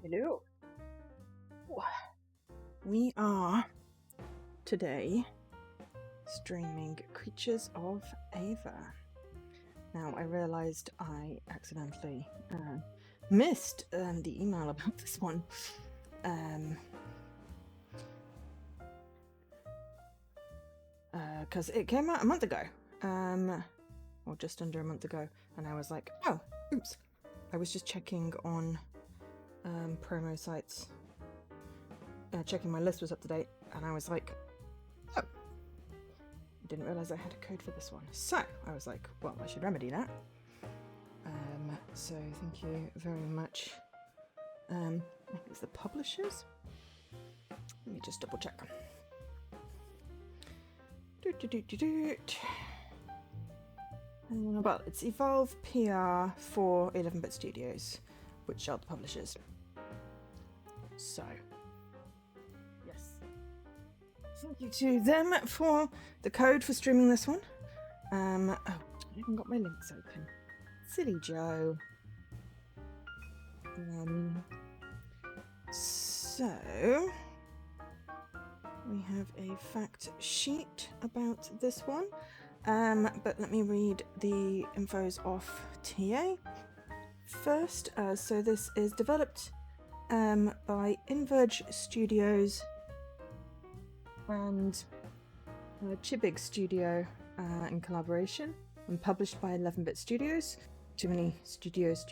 Hello. We are today streaming Creatures of Ava. Now, I realized I accidentally missed the email about this one. Because it came out a month ago. Or just under a month ago. And I was like, oh, oops. I was just checking on promo sites. Checking my list was up to date. And I was like, oh. Didn't realize I had a code for this one. So I was like, well, I should remedy that. So thank you very much. I think it's the publishers. Let me just double check. Well, it's Evolve PR for 11-Bit Studios, which are the publishers. So, yes. Thank you to them for the code for streaming this one. Oh, I haven't got my links open. Silly Joe. So we have a fact sheet about this one. But let me read the infos off TA first. So this is developed by Inverge Studios and Chibig Studio in collaboration, and published by 11-Bit Studios. Too many studios.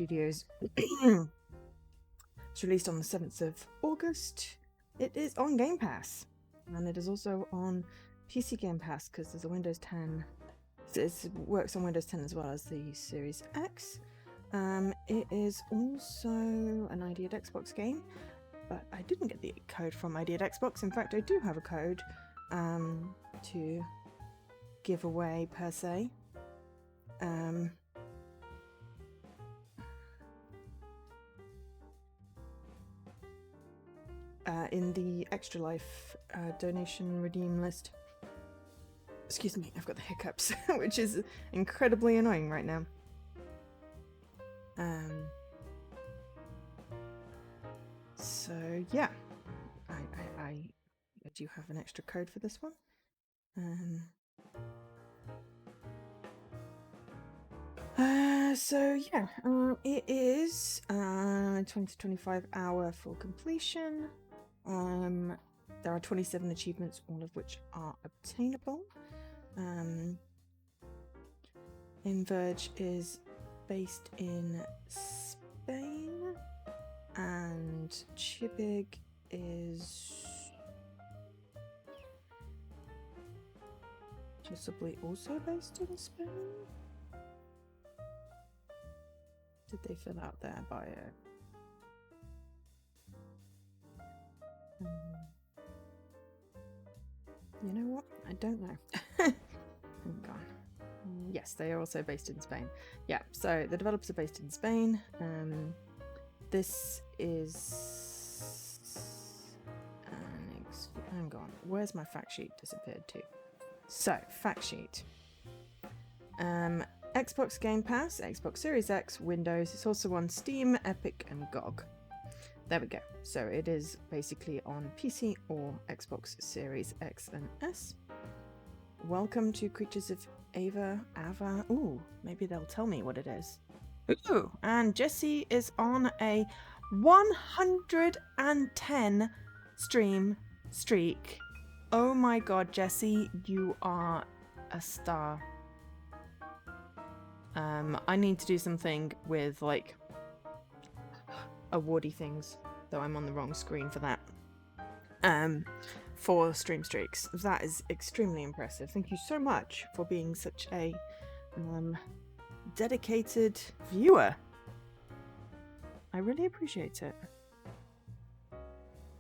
It's released on the 7th of August. It is on Game Pass, and it is also on PC Game Pass because there's a Windows 10. It works on Windows 10 as well as the Series X. It is also an ID at Xbox game, but I didn't get the code from ID at Xbox. In fact, I do have a code to give away per se. In the Extra Life donation redeem list. Excuse me, I've got the hiccups, which is incredibly annoying right now. So yeah, I do have an extra code for this one. So yeah, it is 20 to 25 hour full completion. There are 27 achievements, all of which are obtainable. Inverge is based in Spain, and Chibig is possibly also based in Spain. Did they fill out their bio? You know what? I don't know. Hang on. Yes, they are also based in Spain. Yeah, so the developers are based in Spain. This is... hang on. Where's my fact sheet disappeared to? So, fact sheet. Xbox Game Pass, Xbox Series X, Windows. It's also on Steam, Epic, and GOG. There we go. So it is basically on PC or Xbox Series X and S. Welcome to Creatures of Ava. Ooh, maybe they'll tell me what it is. Ooh, and Jesse is on a 110 stream streak. Oh my god, Jesse, you are a star. I need to do something with like awardy things, though I'm on the wrong screen for that. For stream streaks. That is extremely impressive. Thank you so much for being such a dedicated viewer. I really appreciate it.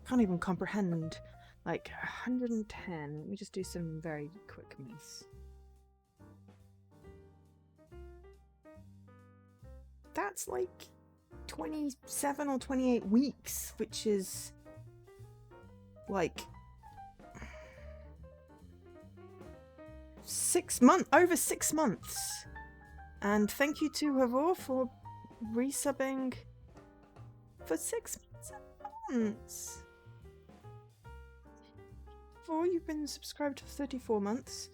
Can't even comprehend like 110. Let me just do some very quick maths. That's like 27 or 28 weeks, which is like 6 months, over 6 months. And thank you to Havor for resubbing for 6 months. months. You've been subscribed for 34 months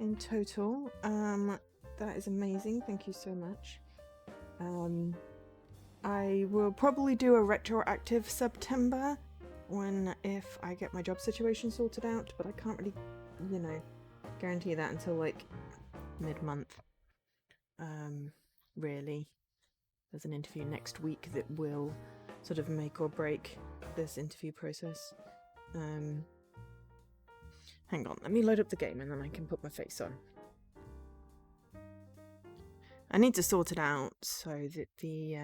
in total. That is amazing. Thank you so much. I will probably do a retroactive September if I get my job situation sorted out, but I can't really, guarantee that until like mid-month. Really. There's an interview next week that will sort of make or break this interview process. Hang on, let me load up the game and then I can put my face on. I need to sort it out so that the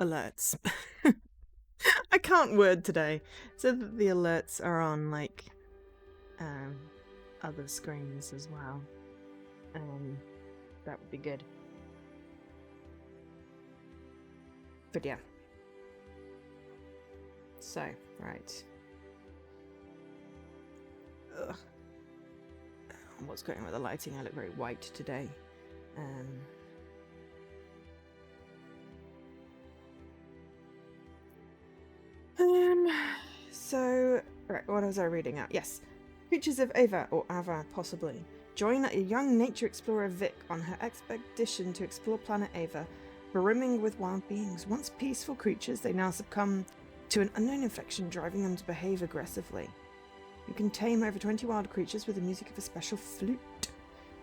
alerts. I can't word today. So that the alerts are on like other screens as well. That would be good. But yeah. So, right. Ugh. What's going on with the lighting? I look very white today. So, right, what was I reading at? Yes. Creatures of Ava, or Ava, possibly. Join a young nature explorer Vic on her expedition to explore planet Ava, brimming with wild beings. Once peaceful creatures, they now succumb to an unknown infection, driving them to behave aggressively. You can tame over 20 wild creatures with the music of a special flute.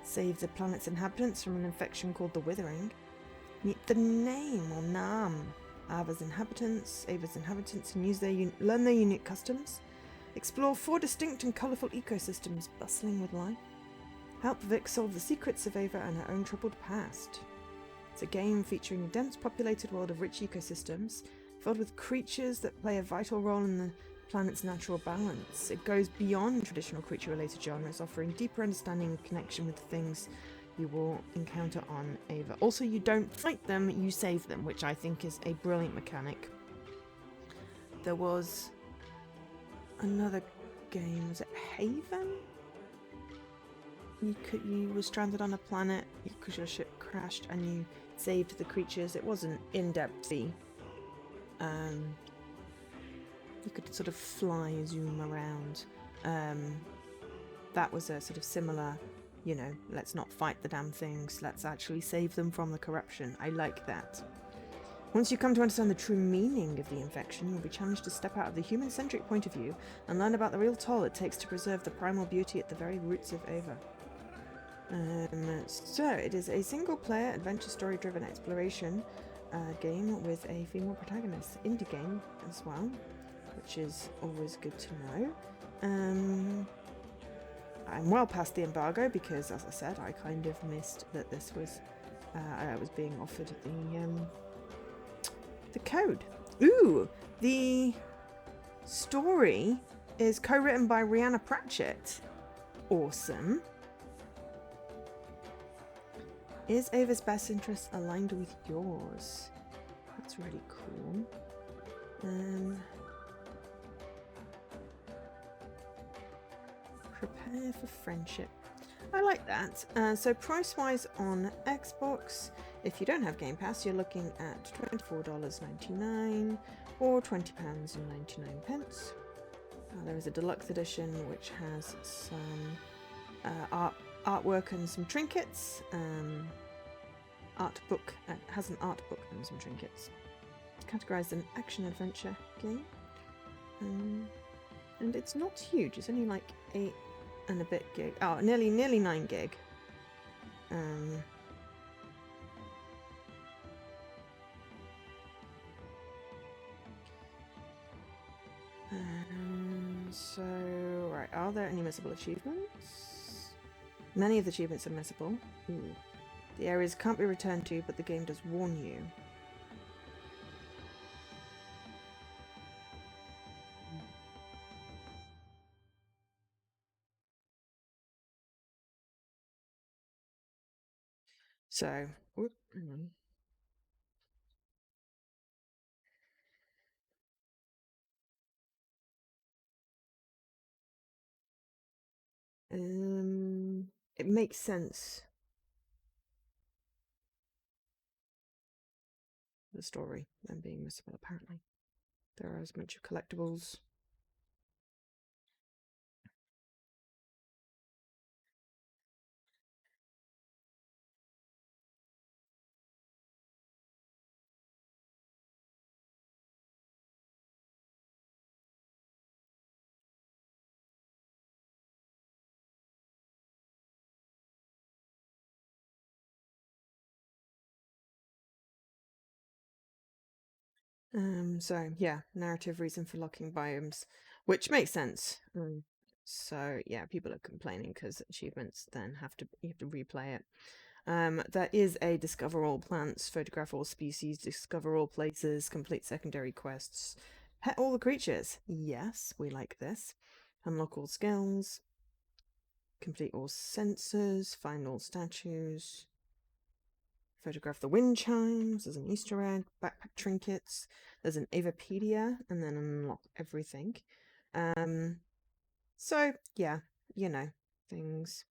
Save the planet's inhabitants from an infection called the Withering. Meet the name, or Nam. Ava's inhabitants, and learn their unique customs. Explore 4 distinct and colourful ecosystems bustling with life. Help Vic solve the secrets of Ava and her own troubled past. It's a game featuring a dense populated world of rich ecosystems, filled with creatures that play a vital role in the planet's natural balance. It goes beyond traditional creature-related genres, offering deeper understanding and connection with the things you will encounter on Ava. Also, you don't fight them, you save them, which I think is a brilliant mechanic. There was another game, was it Haven? You were stranded on a planet because your ship crashed and you saved the creatures. It wasn't in-depthy. You could sort of fly, zoom around. That was a sort of similar, let's not fight the damn things, let's actually save them from the corruption. I like that. Once you come to understand the true meaning of the infection, you'll be challenged to step out of the human-centric point of view and learn about the real toll it takes to preserve the primal beauty at the very roots of Ava. So, it is a single-player, adventure story-driven exploration game with a female protagonist. Indie game as well, which is always good to know. I'm well past the embargo because, as I said, I kind of missed that this was... I was being offered the code. Ooh! The story is co-written by Rhianna Pratchett. Awesome. Is Ava's best interest aligned with yours? That's really cool. Prepare for friendship. I like that. So price-wise on Xbox, if you don't have Game Pass, you're looking at $24.99 or £20.99. There is a deluxe edition which has some artwork and some trinkets. Has an art book and some trinkets. It's categorized as an action-adventure game. And it's not huge. It's only like 8 and a bit gig. Oh, nearly 9 gig. So, right, are there any missable achievements? Many of the achievements are missable. Ooh. The areas can't be returned to, but the game does warn you. So, hang on. It makes sense the story then being missable, apparently. There are a bunch of collectibles. So yeah, narrative reason for locking biomes, which makes sense. So yeah, people are complaining because achievements then you have to replay it. There is a discover all plants, photograph all species, discover all places, complete secondary quests, pet all the creatures. Yes, we like this. Unlock all skills, complete all sensors, find all statues, photograph the wind chimes. There's an Easter egg, backpack trinkets. There's an Avapedia, and then unlock everything. So yeah, you know, things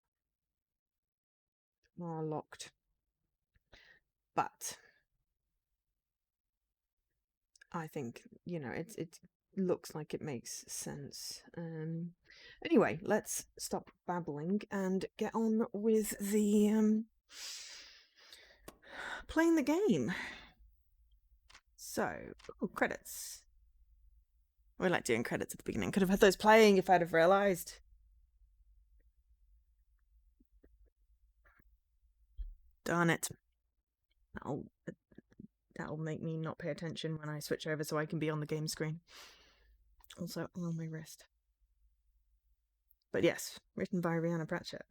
are locked. But I think, you know, it looks like it makes sense. Anyway, let's stop babbling and get on with the playing the game. So, credits. We like doing credits at the beginning. Could have had those playing if I'd have realised. Darn it. That'll make me not pay attention when I switch over so I can be on the game screen. Also on my wrist. But yes, written by Rihanna Pratchett.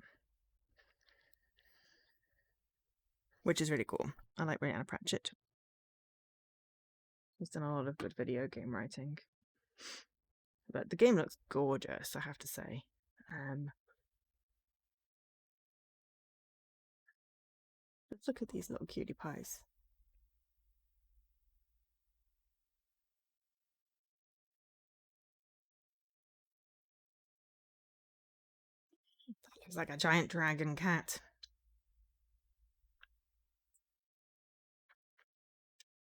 Which is really cool. I like Rihanna Pratchett. She's done a lot of good video game writing. But the game looks gorgeous, I have to say. Let's look at these little cutie pies. That looks like a giant dragon cat.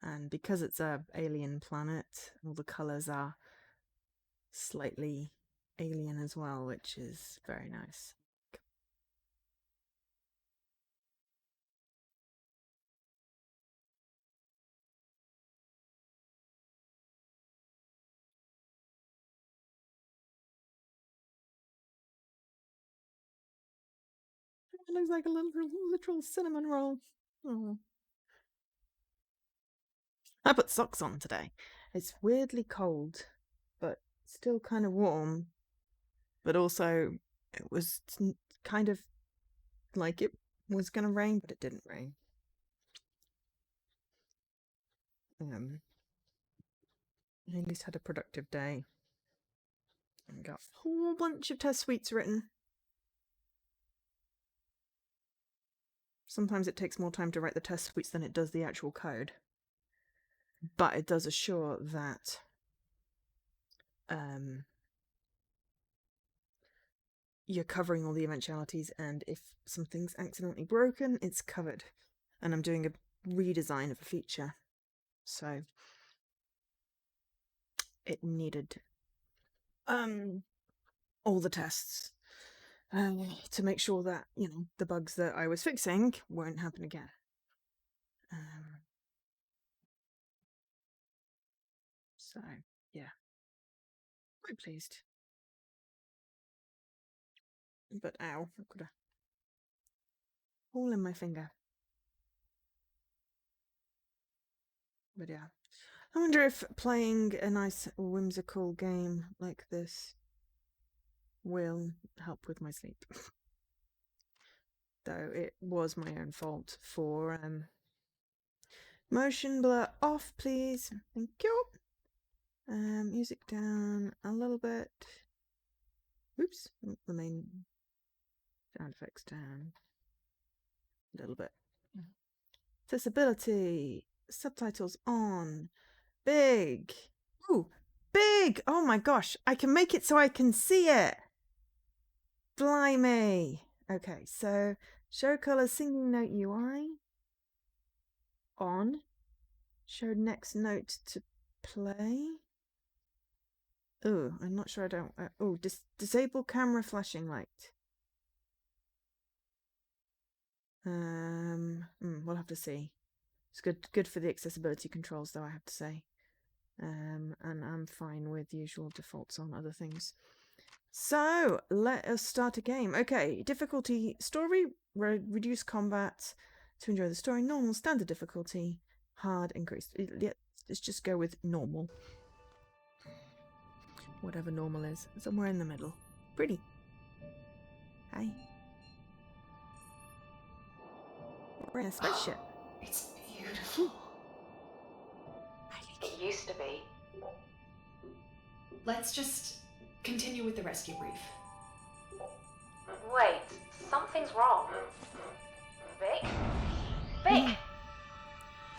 And because it's a alien planet, all the colours are slightly alien as well, which is very nice. It looks like a little literal cinnamon roll. Oh. I put socks on today. It's weirdly cold, but still kind of warm. But also, it was kind of like it was going to rain, but it didn't rain. I at least had a productive day. And got a whole bunch of test suites written. Sometimes it takes more time to write the test suites than it does the actual code. But it does assure that you're covering all the eventualities, and if something's accidentally broken, it's covered. And I'm doing a redesign of a feature. So it needed all the tests to make sure that, you know, the bugs that I was fixing won't happen again. So yeah, quite pleased. But ow, I've got a hole in my finger. But yeah, I wonder if playing a nice whimsical game like this will help with my sleep. Though it was my own fault for motion blur off, please. Thank you. Music down a little bit. Oops, the main sound effects down a little bit. Accessibility, subtitles on, big. Ooh, big! Oh my gosh, I can make it so I can see it. Blimey. Okay, so show color singing note UI on. Show next note to play. Oh, I'm not sure I don't... disable camera flashing light. We'll have to see. It's good for the accessibility controls, though, I have to say. And I'm fine with usual defaults on other things. So, let us start a game. Okay, difficulty, story, reduce combat to enjoy the story, normal, standard difficulty, hard, increased. Let's just go with normal. Whatever normal is. Somewhere in the middle. Pretty. Hi. We're in a spaceship. It's beautiful. It used to be. Let's just continue with the rescue brief. Wait, something's wrong. Vic? Vic!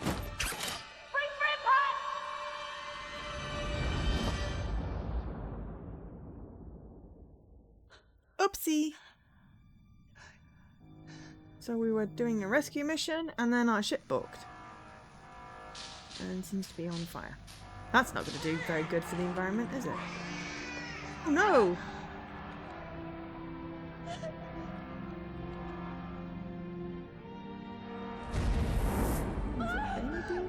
Bring Grandpa! Oopsie! So we were doing a rescue mission, and then our ship balked. And seems to be on fire. That's not going to do very good for the environment, is it? Oh no! Is it baby?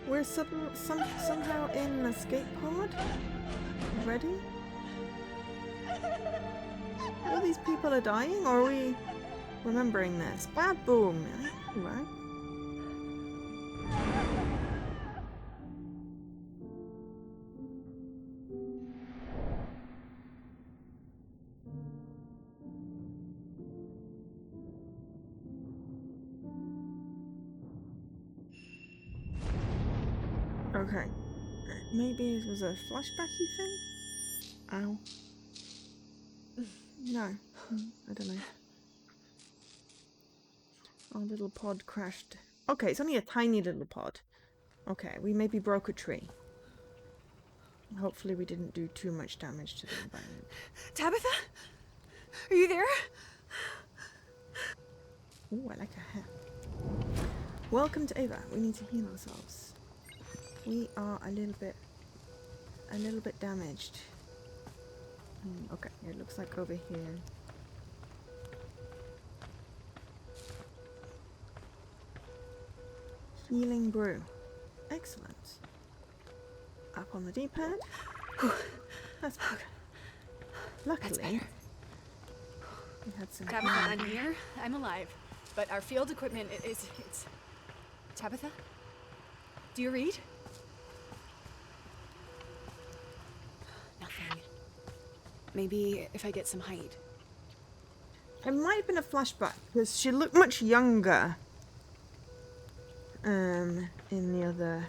We're somehow in an escape pod? Ready? All these people are dying, or are we remembering this? Bad boom! Right. Okay. Maybe it was a flashbacky thing? Ow. No. I don't know. Our little pod crashed. Okay, it's only a tiny little pod. Okay, we maybe broke a tree. Hopefully we didn't do too much damage to the environment. Tabitha? Are you there? Ooh, I like her hair. Welcome to Ava. We need to heal ourselves. We are a little bit damaged. Okay, it looks like over here. Healing brew. Excellent. Up on the D-pad. That's better. Luckily, we had some... Tabitha, I'm here. I'm alive. But our field equipment it's... Tabitha? Do you read? Nothing. Maybe if I get some height. It might have been a flashback, because she looked much younger. In the other...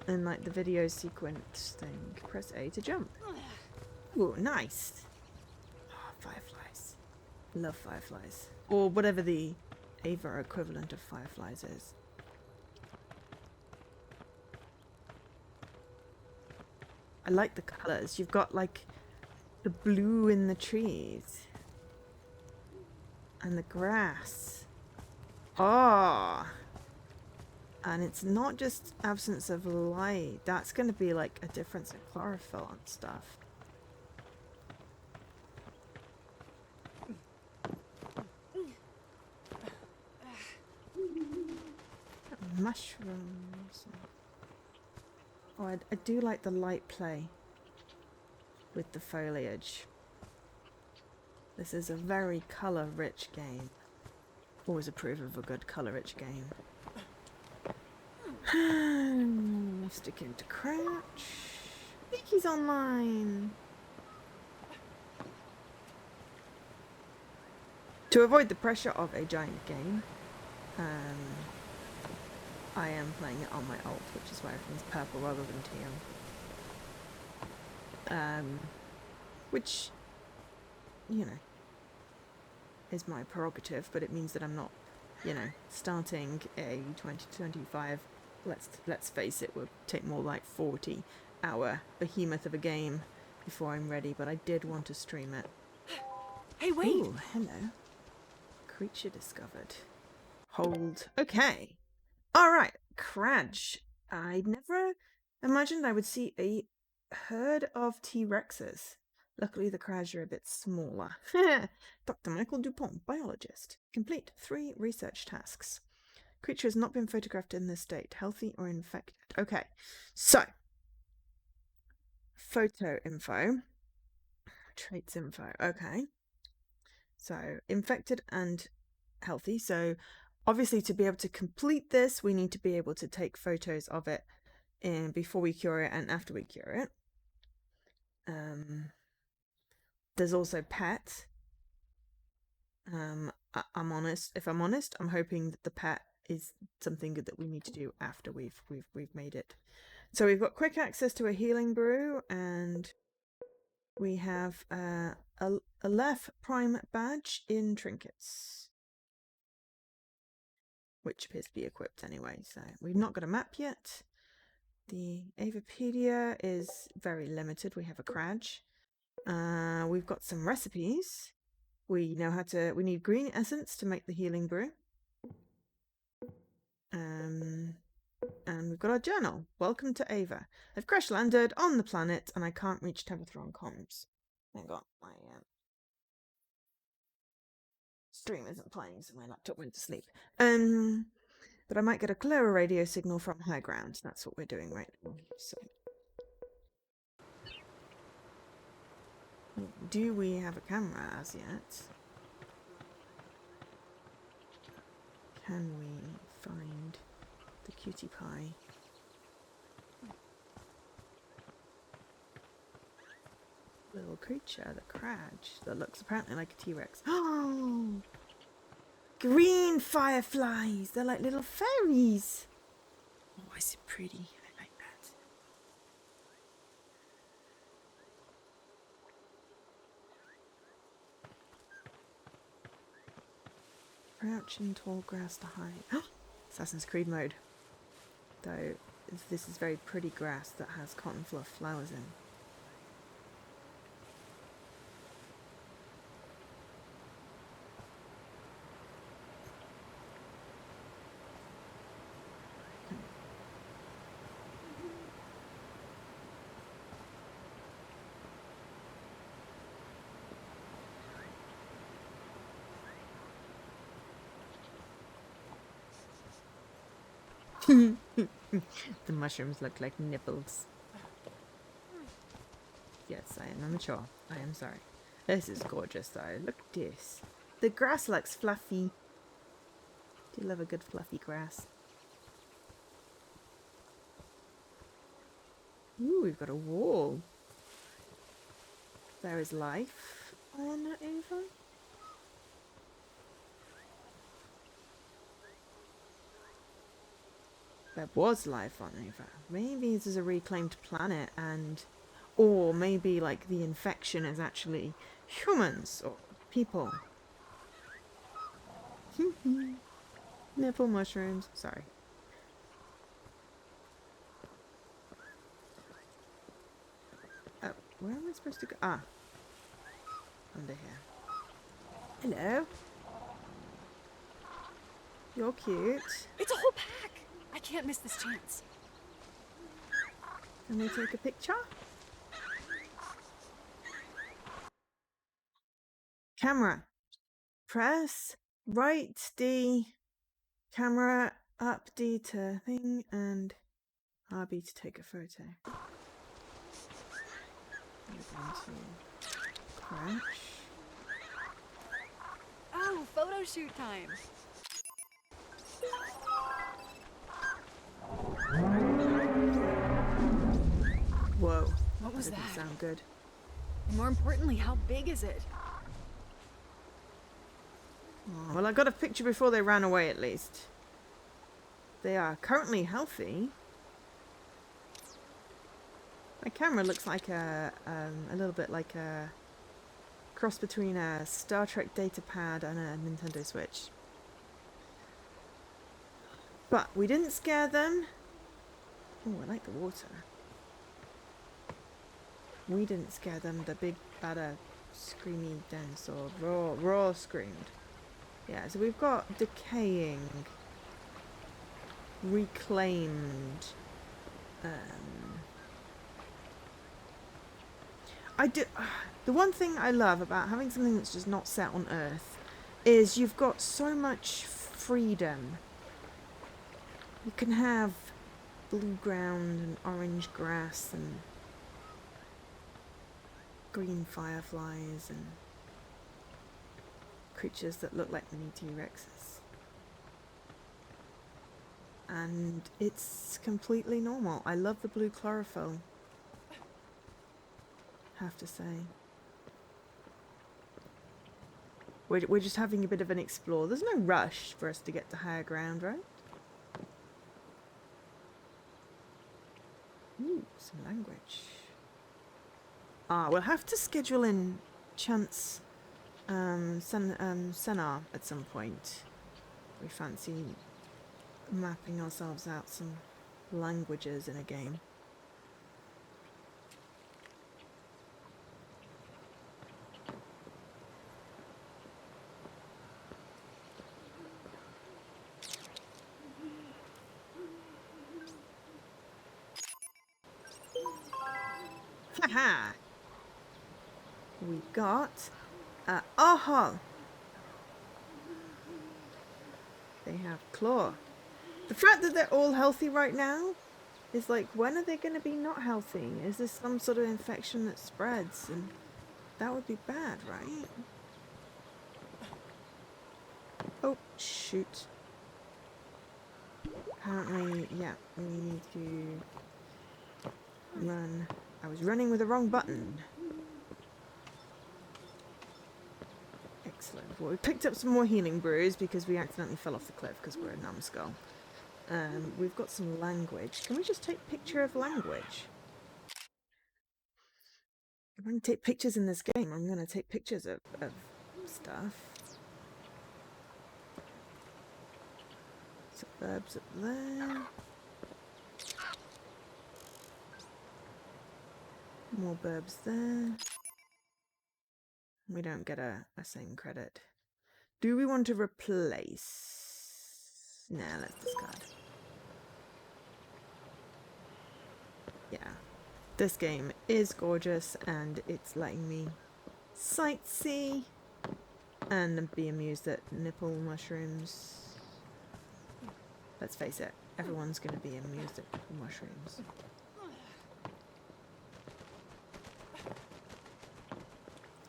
In like the video sequence thing. Press A to jump. Ooh, nice. Oh, fireflies. Love fireflies. Or whatever the Ava equivalent of fireflies is. I like the colours. You've got like the blue in the trees. And the grass. Oh! And it's not just absence of light. That's going to be like a difference in chlorophyll and stuff. Mushrooms. Oh, I do like the light play with the foliage. This is a very colour-rich game. Always approve of a good colour-rich game. Stick into crouch. Vicky's online. To avoid the pressure of a giant game, I am playing it on my alt, which is why everything's purple rather than teal. Which, you know, is my prerogative, but it means that I'm not, you know, starting a 2025. Let's face it, will take more like 40-hour behemoth of a game before I'm ready, but I did want to stream it. Hey, wait! Ooh, hello. Creature discovered. Hold. Okay. Alright, Crunch. I never imagined I would see a herd of T-Rexes. Luckily, the Crabs are a bit smaller. Dr. Michael Dupont, biologist. Complete 3 research tasks. Creature has not been photographed in this state, healthy or infected. Okay, so photo info, traits info. Okay, so infected and healthy. So obviously, to be able to complete this, we need to be able to take photos of it in before we cure it and after we cure it. There's also pet. I'm honest. If I'm honest, I'm hoping that the pet is something that we need to do after we've made it. So we've got quick access to a healing brew, and we have a left prime badge in trinkets, which appears to be equipped anyway. So we've not got a map yet. The Avapedia is very limited. We have a Craj. We've got some recipes. We know how to. We need green essence to make the healing brew. And we've got our journal. Welcome to Ava. I've crash landed on the planet and I can't reach Tabitha on comms. Hang on, my stream isn't playing, so my laptop went to sleep. But I might get a clearer radio signal from high ground. That's what we're doing right now. So, do we have a camera as yet? Can we find the cutie pie? Little creature, the Craj, that looks apparently like a T-Rex. Oh! Green fireflies! They're like little fairies! Oh, is it pretty? I like that. Crouch in tall grass to hide. Assassin's Creed mode. Though, this is very pretty grass that has cotton fluff flowers in. The mushrooms look like nipples. Yes, I am immature. I am sorry. This is gorgeous though. Look at this. The grass looks fluffy. Do you love a good fluffy grass? Ooh, we've got a wall. There is life on Ava. There was life on Ava. Maybe this is a reclaimed planet, and or maybe like the infection is actually humans or people. Nipple mushrooms. Sorry. Oh, where am I supposed to go? Ah, under here. Hello. You're cute. It's a whole pack! I can't miss this chance. Can we take a picture? Camera. Press right D. Camera up D to thing and RB to take a photo. We're going to crash. Oh, photo shoot time! Whoa. What was Didn't that? sound good. And more importantly, how big is it? Oh, well, I got a picture before they ran away at least. They are currently healthy. My camera looks like a little bit like a cross between a Star Trek datapad and a Nintendo Switch. But we didn't scare them. Oh, I like the water. We didn't scare them. The big, bad, screamy dinosaur. Raw screamed. Yeah, so we've got decaying, reclaimed. The one thing I love about having something that's just not set on Earth is you've got so much freedom. You can have blue ground and orange grass and green fireflies and creatures that look like mini T-Rexes. And it's completely normal. I love the blue chlorophyll, have to say. We're just having a bit of an explore. There's no rush for us to get to higher ground, right? Ooh, some language. We'll have to schedule in Chance Senar at some point. We fancy mapping ourselves out some languages in a game. Haha! We got aha! They have claw. The fact that they're all healthy right now is like, when are they going to be not healthy? Is this some sort of infection that spreads? And that would be bad, right? Oh, shoot. Apparently, yeah, we need to run. I was running with the wrong button. Excellent. Well, we picked up some more healing brews because we accidentally fell off the cliff because we're a numbskull. We've got some language. Can we just take picture of language? I'm going to take pictures in this game. I'm going to take pictures of stuff. Suburbs up there. More burbs there. We don't get a same credit. Do we want to replace? Nah, let's discard. Yeah. This game is gorgeous and it's letting me sightsee and be amused at nipple mushrooms. Let's face it, everyone's going to be amused at nipple mushrooms.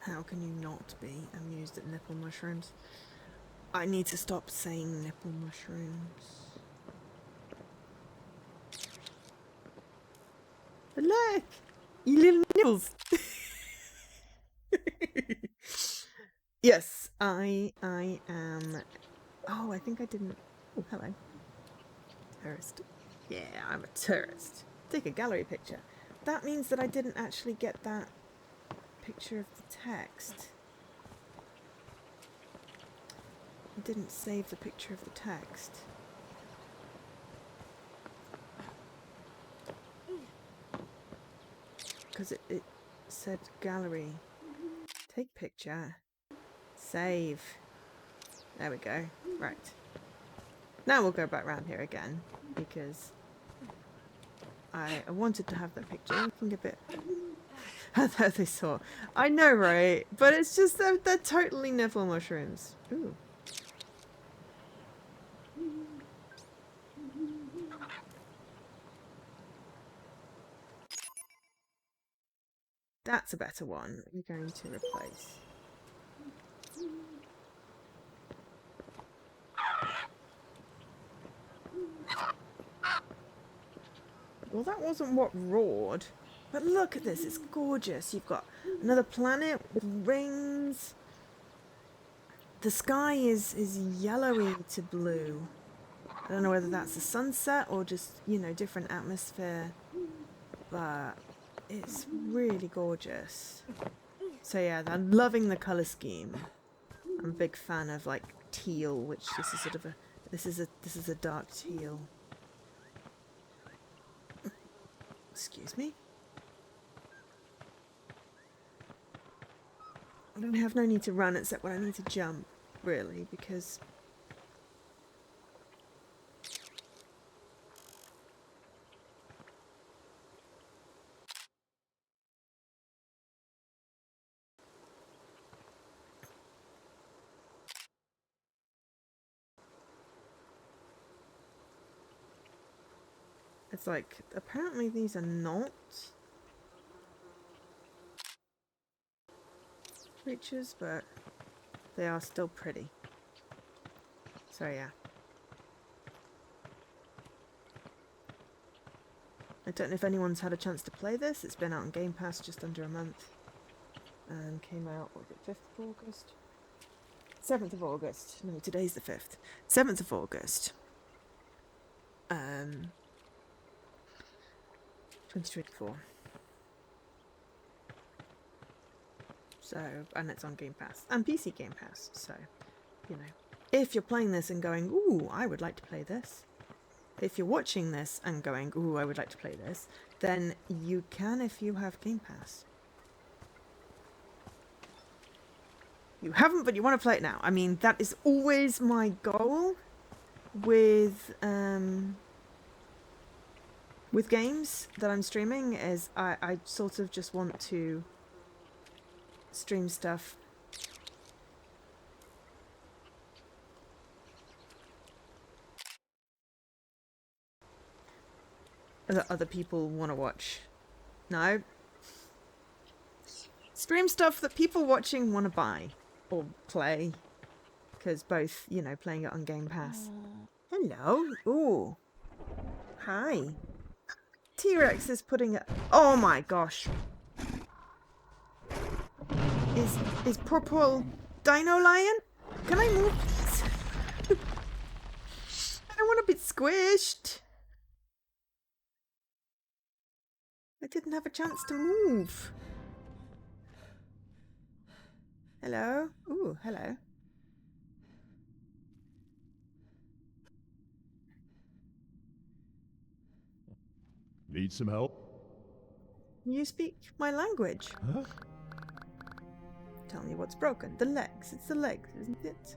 How can you not be amused at nipple mushrooms? I need to stop saying nipple mushrooms. Look! You little nipples! Yes, I am... Oh, I think I didn't... Oh, hello. Tourist. Yeah, I'm a tourist. Take a gallery picture. That means that I didn't actually get that picture of the text. I didn't save the picture of the text. Because it said gallery. Take picture. Save. There we go. Right. Now we'll go back round here again because I wanted to have that picture. Looking a bit... How they saw. I know, right? But it's just they're totally nipple mushrooms. Ooh. That's a better one. We're going to replace. Well, that wasn't what roared. But look at this. It's gorgeous. You've got another planet with rings. The sky is yellowy to blue. I don't know whether that's a sunset or just, you know, different atmosphere. But it's really gorgeous. So yeah, I'm loving the colour scheme. I'm a big fan of like teal, which this is sort of a this is a dark teal. Excuse me. I don't have no need to run except when I need to jump, really, because... It's like, apparently these are not creatures, but they are still pretty. So yeah. I don't know if anyone's had a chance to play this. It's been out on Game Pass just under a month. And came out, what was it, 5th of August? 7th of August. No, today's the 5th. 7th of August. 2024. So, and it's on Game Pass. And PC Game Pass. So, you know. If you're playing this and going, ooh, I would like to play this. If you're watching this and going, ooh, I would like to play this, then you can if you have Game Pass. You haven't, but you want to play it now. I mean, that is always my goal with games that I'm streaming, is I sort of just want to stream stuff that other people want to watch. No. Stream stuff that people watching want to buy or play. Because both, you know, playing it on Game Pass. Hello. Ooh. Hi. T-Rex is putting it... Oh my gosh. Is purple Dino Lion? Can I move? I don't want to be squished. I didn't have a chance to move. Hello? Ooh, hello. Need some help? You speak my language. Huh? Tell me what's broken. The legs. It's the legs, isn't it?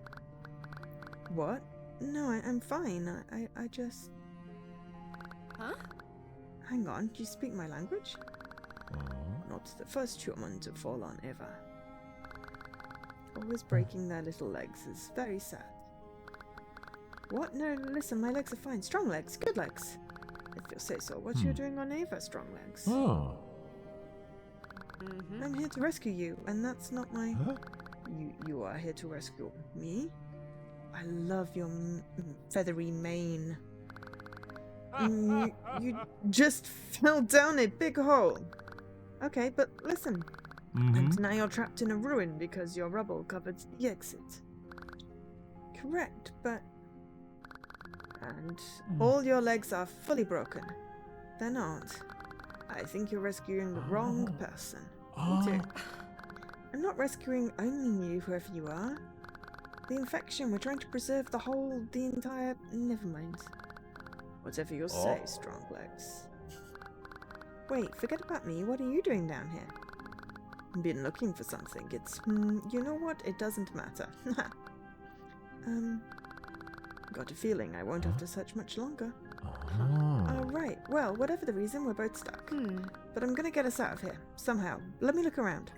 What? No, I'm fine. I just... Huh? Hang on. Do you speak my language? Not the first human to fall on ever. Always breaking their little legs is very sad. What? No, listen, my legs are fine. Strong legs. Good legs. If you say so. What you doing on Ava, strong legs? Oh. I'm here to rescue you, and that's not my... Huh? You are here to rescue me? I love your feathery mane. You just fell down a big hole. Okay, but listen. And now you're trapped in a ruin because your rubble covered the exit. Correct, but... And all your legs are fully broken. They're not. I think you're rescuing the wrong person. Me too. I'm not rescuing only you, whoever you are. The infection, we're trying to preserve the entire... Never mind. Whatever you'll say, strong legs. Wait, forget about me. What are you doing down here? I've been looking for something. It's... you know what? It doesn't matter. Got a feeling I won't have to search much longer. Right. Well, whatever the reason, we're both stuck. But I'm gonna get us out of here. Somehow. Let me look around.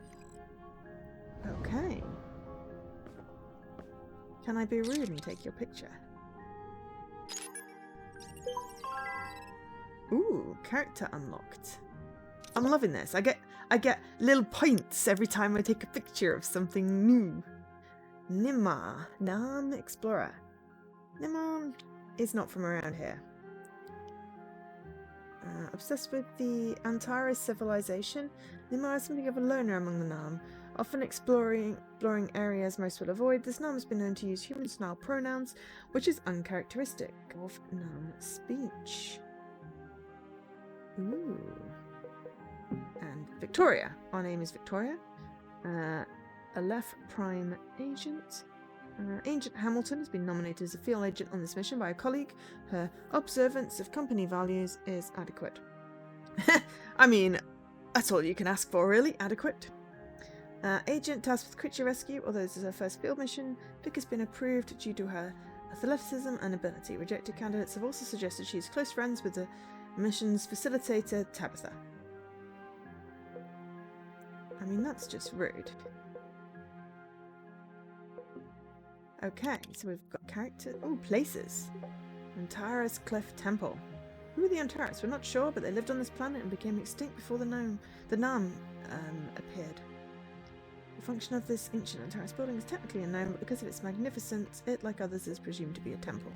Okay. Can I be rude and take your picture? Ooh, character unlocked. I'm loving this. I get little points every time I take a picture of something new. Nimar, Nam Explorer. Nimar is not from around here. Obsessed with the Antares civilization, Nimar is something of a loner among the Nam, often exploring areas most will avoid. This Nam has been known to use human-style pronouns, which is uncharacteristic of Nam speech. Ooh. And Victoria. Our name is Victoria. Aleph Prime Agent. Agent Hamilton has been nominated as a field agent on this mission by a colleague. Her observance of company values is adequate. I mean, that's all you can ask for, really. Adequate. Agent tasked with creature rescue. Although this is her first field mission, Vic has been approved due to her athleticism and ability. Rejected candidates have also suggested she's close friends with the mission's facilitator, Tabitha. I mean, that's just rude. Okay, so we've got characters. Oh, places. Antares Cliff Temple. Who are the Antares? We're not sure, but they lived on this planet and became extinct before the Nam appeared. The function of this ancient Antares building is technically unknown, but because of its magnificence, it, like others, is presumed to be a temple.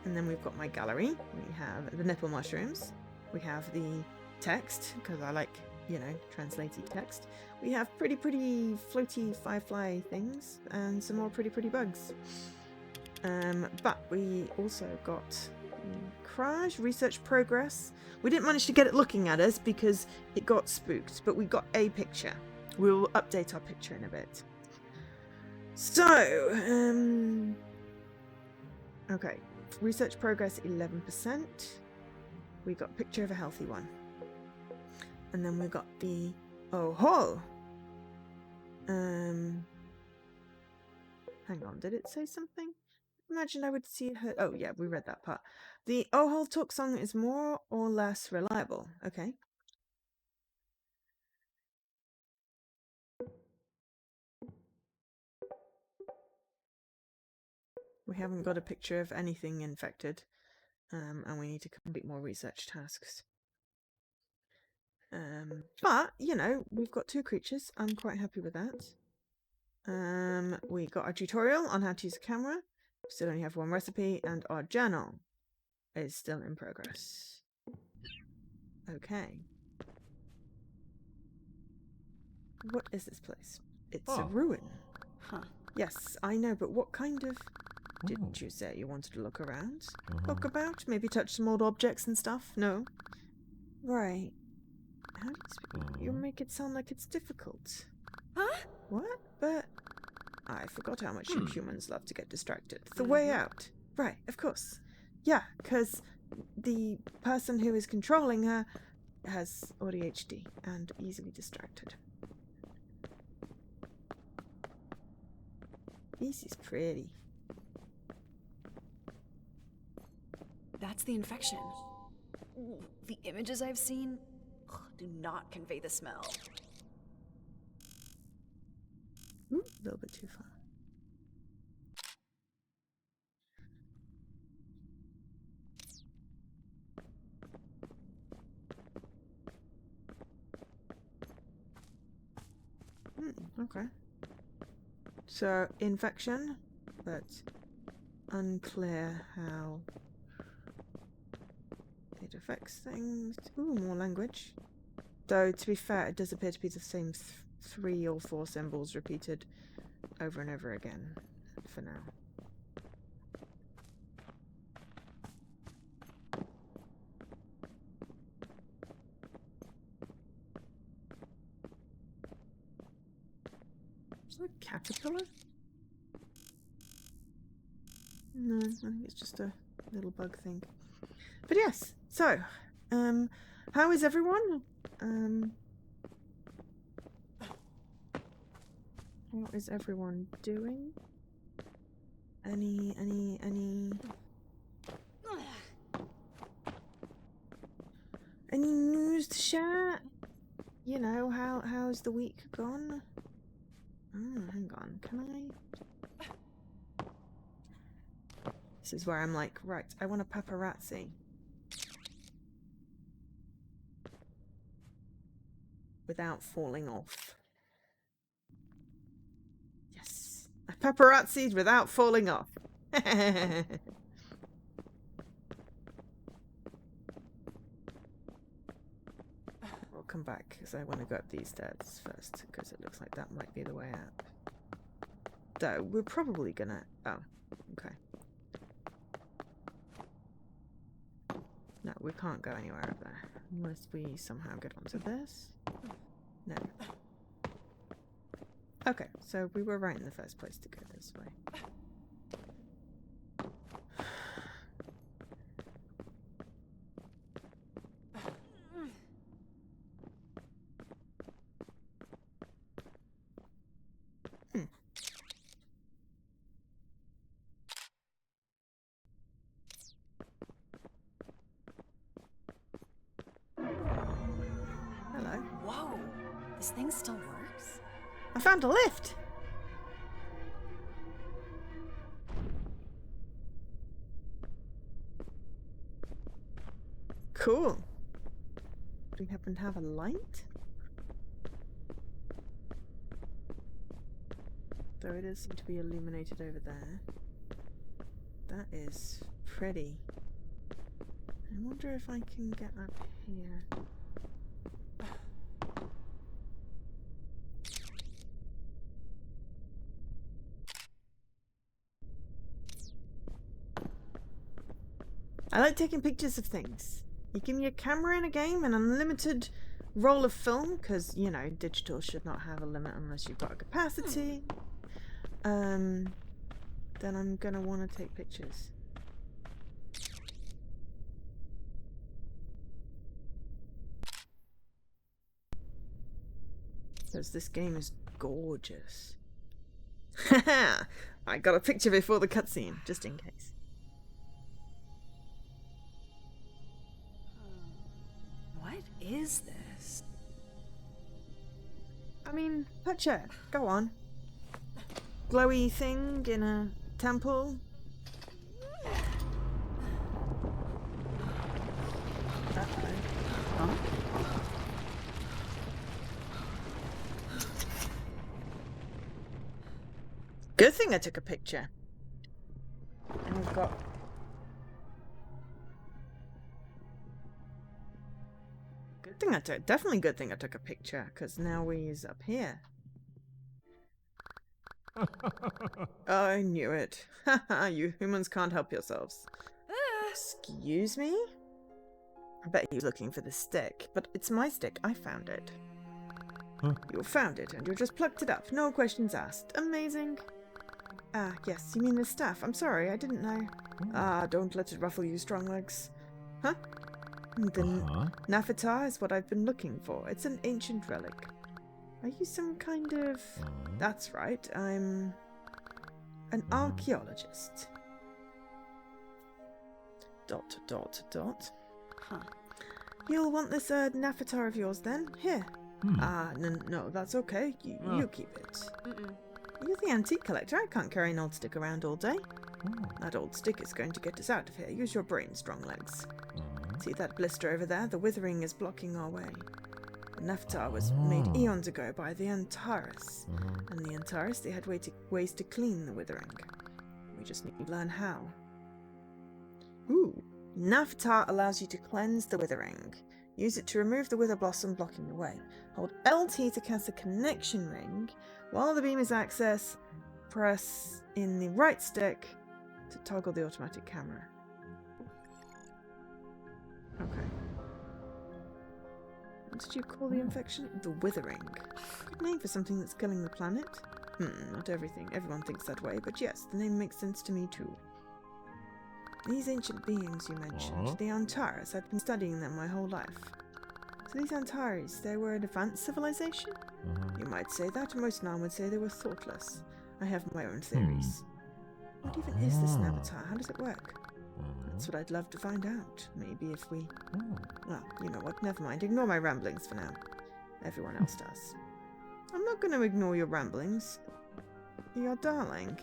And then we've got my gallery. We have the nipple mushrooms. We have the text, because I like, you know, translated text. We have pretty floaty firefly things and some more pretty bugs. But we also got Crash research progress. We didn't manage to get it looking at us because it got spooked, but we got a picture. We'll update our picture in a bit. So, okay, research progress 11%. We got a picture of a healthy one. And then we got the oh. Hang on, did it say something? Imagine I would see her. Oh yeah, we read that part. The oh talk song is more or less reliable. Okay. We haven't got a picture of anything infected, and we need to complete more research tasks. But, you know, we've got 2 creatures. I'm quite happy with that. We got our tutorial on how to use a camera. We still only have 1 recipe, and our journal is still in progress. Okay. What is this place? It's a ruin. Huh. Yes, I know, but what kind of... Didn't you say you wanted to look around? Look about? Maybe touch some old objects and stuff? No? Right. How do you speak? You make it sound like it's difficult. Huh? What? But... I forgot how much you humans love to get distracted. The way out. Right, of course. Yeah, because the person who is controlling her has ADHD and easily distracted. This is pretty. That's the infection. Ooh, the images I've seen do not convey the smell. Ooh, a little bit too far. Okay. So, infection, but unclear how it affects things. Ooh, more language. Though, to be fair, it does appear to be the same 3 or 4 symbols repeated over and over again for now. Is that a caterpillar? No, I think it's just a little bug thing. But yes, so, how is everyone? What is everyone doing? Any news to share? You know, how's the week gone? Oh, hang on, can I? This is where I'm like, right, I want a paparazzi. Without falling off. Yes. A paparazzi without falling off. We'll come back because I want to go up these stairs first because it looks like that might be the way out. Though, we're probably gonna... Oh, okay. No, we can't go anywhere up there. Unless we somehow get onto this. No. Okay, so we were right in the first place to go this way. This thing still works? I found a lift! Cool. Do we happen to have a light? Though it does seem to be illuminated over there. That is pretty. I wonder if I can get up here. I like taking pictures of things. You give me a camera in a game, an unlimited roll of film, because, you know, digital should not have a limit unless you've got a capacity. Then I'm gonna want to take pictures. Because this game is gorgeous. Haha! I got a picture before the cutscene, just in case. What is this? I mean, picture. Go on. Glowy thing in a temple. Huh? Good thing I took a picture. And we've got... Good thing I took... Definitely good thing I took a picture, because now we's up here. I knew it. Haha, you humans can't help yourselves. Excuse me? I bet you're looking for the stick, but it's my stick. I found it. Huh? You found it, and you just plucked it up. No questions asked. Amazing. Ah, yes, you mean the staff. I'm sorry, I didn't know. Ah, don't let it ruffle you, strong legs. Huh? The Nafatar is what I've been looking for. It's an ancient relic. Are you some kind of... That's right, I'm... an archaeologist. ... Huh. You'll want this Nafatar of yours then? Here. No, that's okay. You keep it. You're the antique collector. I can't carry an old stick around all day. That old stick is going to get us out of here. Use your brain, strong legs. See that blister over there? The withering is blocking our way. The Nafatar was made eons ago by the Antares. And the Antares, they had ways to clean the withering. We just need to learn how. Ooh. Nafatar allows you to cleanse the withering. Use it to remove the wither blossom blocking the way. Hold LT to cast a connection ring. While the beam is accessed, press in the right stick to toggle the automatic camera. Okay. What did you call the infection? The withering. Good name for something that's killing the planet. Not everything. Everyone thinks that way, but yes, the name makes sense to me too. These ancient beings you mentioned, the Antares, I've been studying them my whole life. So these Antares, they were an advanced civilization? You might say that, most now would say they were thoughtless. I have my own theories. What even is this Nafatar? How does it work? That's what I'd love to find out. Maybe if we... Well, you know what, never mind. Ignore my ramblings for now. Everyone else does. I'm not going to ignore your ramblings. Your darling.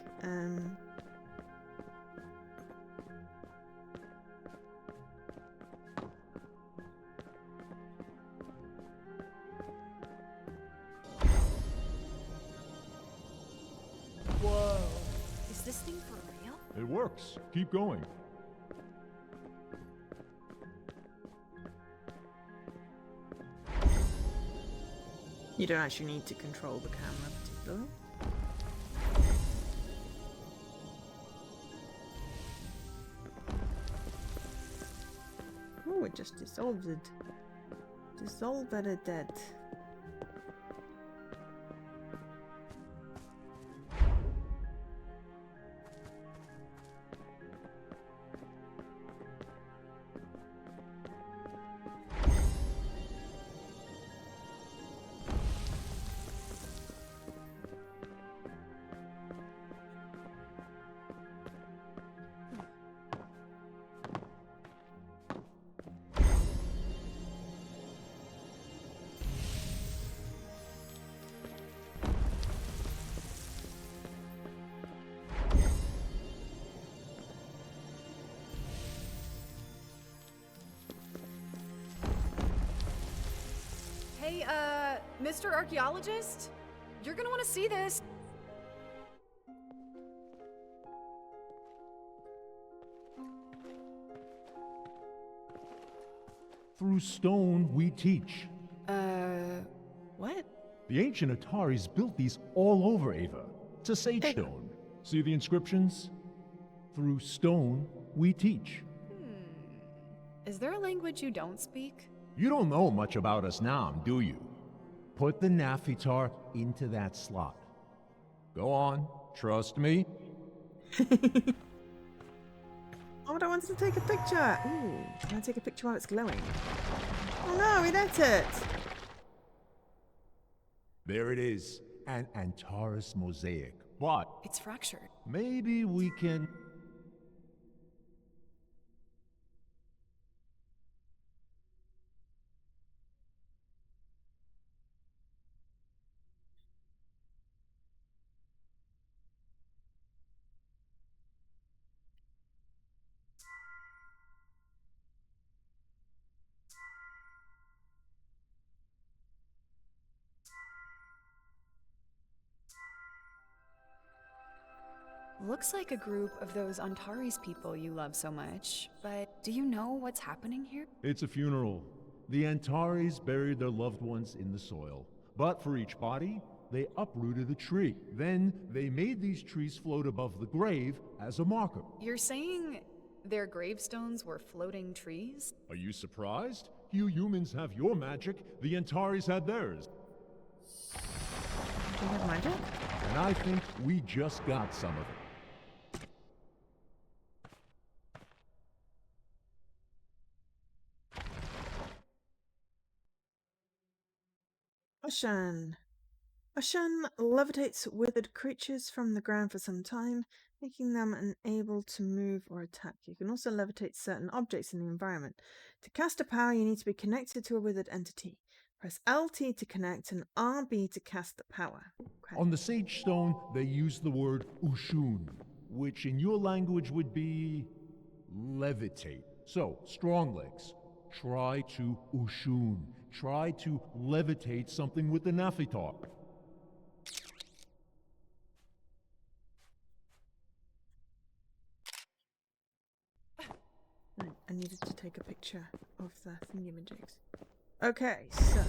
Whoa. Is this thing for real? It works. Keep going. You don't actually need to control the camera particularly. Oh, it just dissolved it. Dissolved it dead. Hey, Mr. Archaeologist? You're gonna want to see this. Through stone we teach. What? The ancient Ataris built these all over Ava. It's a sage stone. See the inscriptions? Through stone we teach. Is there a language you don't speak? You don't know much about us now, do you? Put the Naphitar into that slot. Go on, trust me. Oh, I wanted to take a picture. Ooh, can I take a picture while it's glowing? Oh no, we lit it. There it is, an Antares mosaic. But It's fractured. maybe we can... Looks like a group of those Antares people you love so much, but do you know what's happening here? It's a funeral. The Antares buried their loved ones in the soil. But for each body, they uprooted a tree. Then they made these trees float above the grave as a marker. You're saying their gravestones were floating trees? Are you surprised? You humans have your magic, the Antares had theirs. Do you have magic? And I think we just got some of it. Oshan. Oshan levitates withered creatures from the ground for some time, making them unable to move or attack. You can also levitate certain objects in the environment. To cast a power, you need to be connected to a withered entity. Press LT to connect and RB to cast the power. Okay. On the Sage Stone, they use the word Ushun, which in your language would be levitate. So, strong legs. Try to Ushun. Try to levitate something with the Naphitar. Right, I needed to take a picture of the thingamajigs. Okay, so...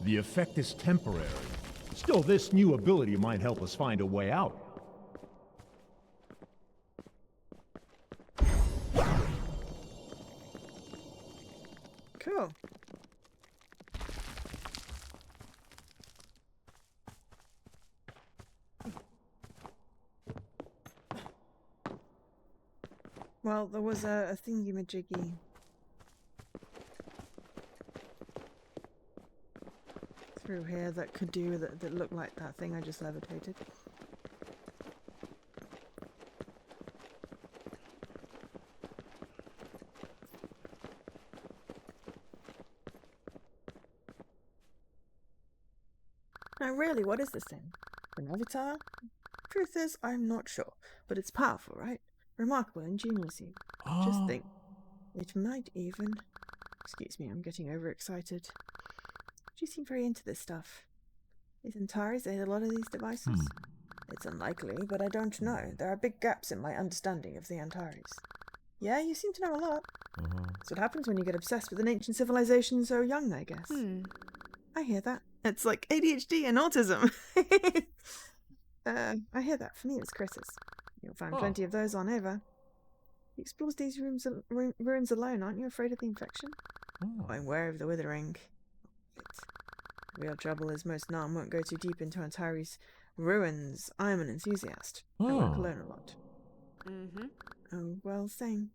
The effect is temporary. Still, this new ability might help us find a way out. Cool. Well, there was a thingy-majiggy through here that could do that looked like that thing I just levitated. Now really, what is this thing? An avatar? Truth is, I'm not sure, but it's powerful, right? Remarkable ingenious even. Just think, it might even... Excuse me, I'm getting overexcited. You seem very into this stuff. Is Antares in a lot of these devices? It's unlikely, but I don't know. There are big gaps in my understanding of the Antares. Yeah, you seem to know a lot. That's what happens when you get obsessed with an ancient civilization so young, I guess. I hear that. It's like ADHD and autism. I hear that. For me, it's Chris's. You'll find plenty of those on Ava. He explores these ruins alone. Aren't you afraid of the infection? I'm aware of the withering. The real trouble is most Narn won't go too deep into Antares ruins. I'm an enthusiast. I work alone a lot. Oh, well, same.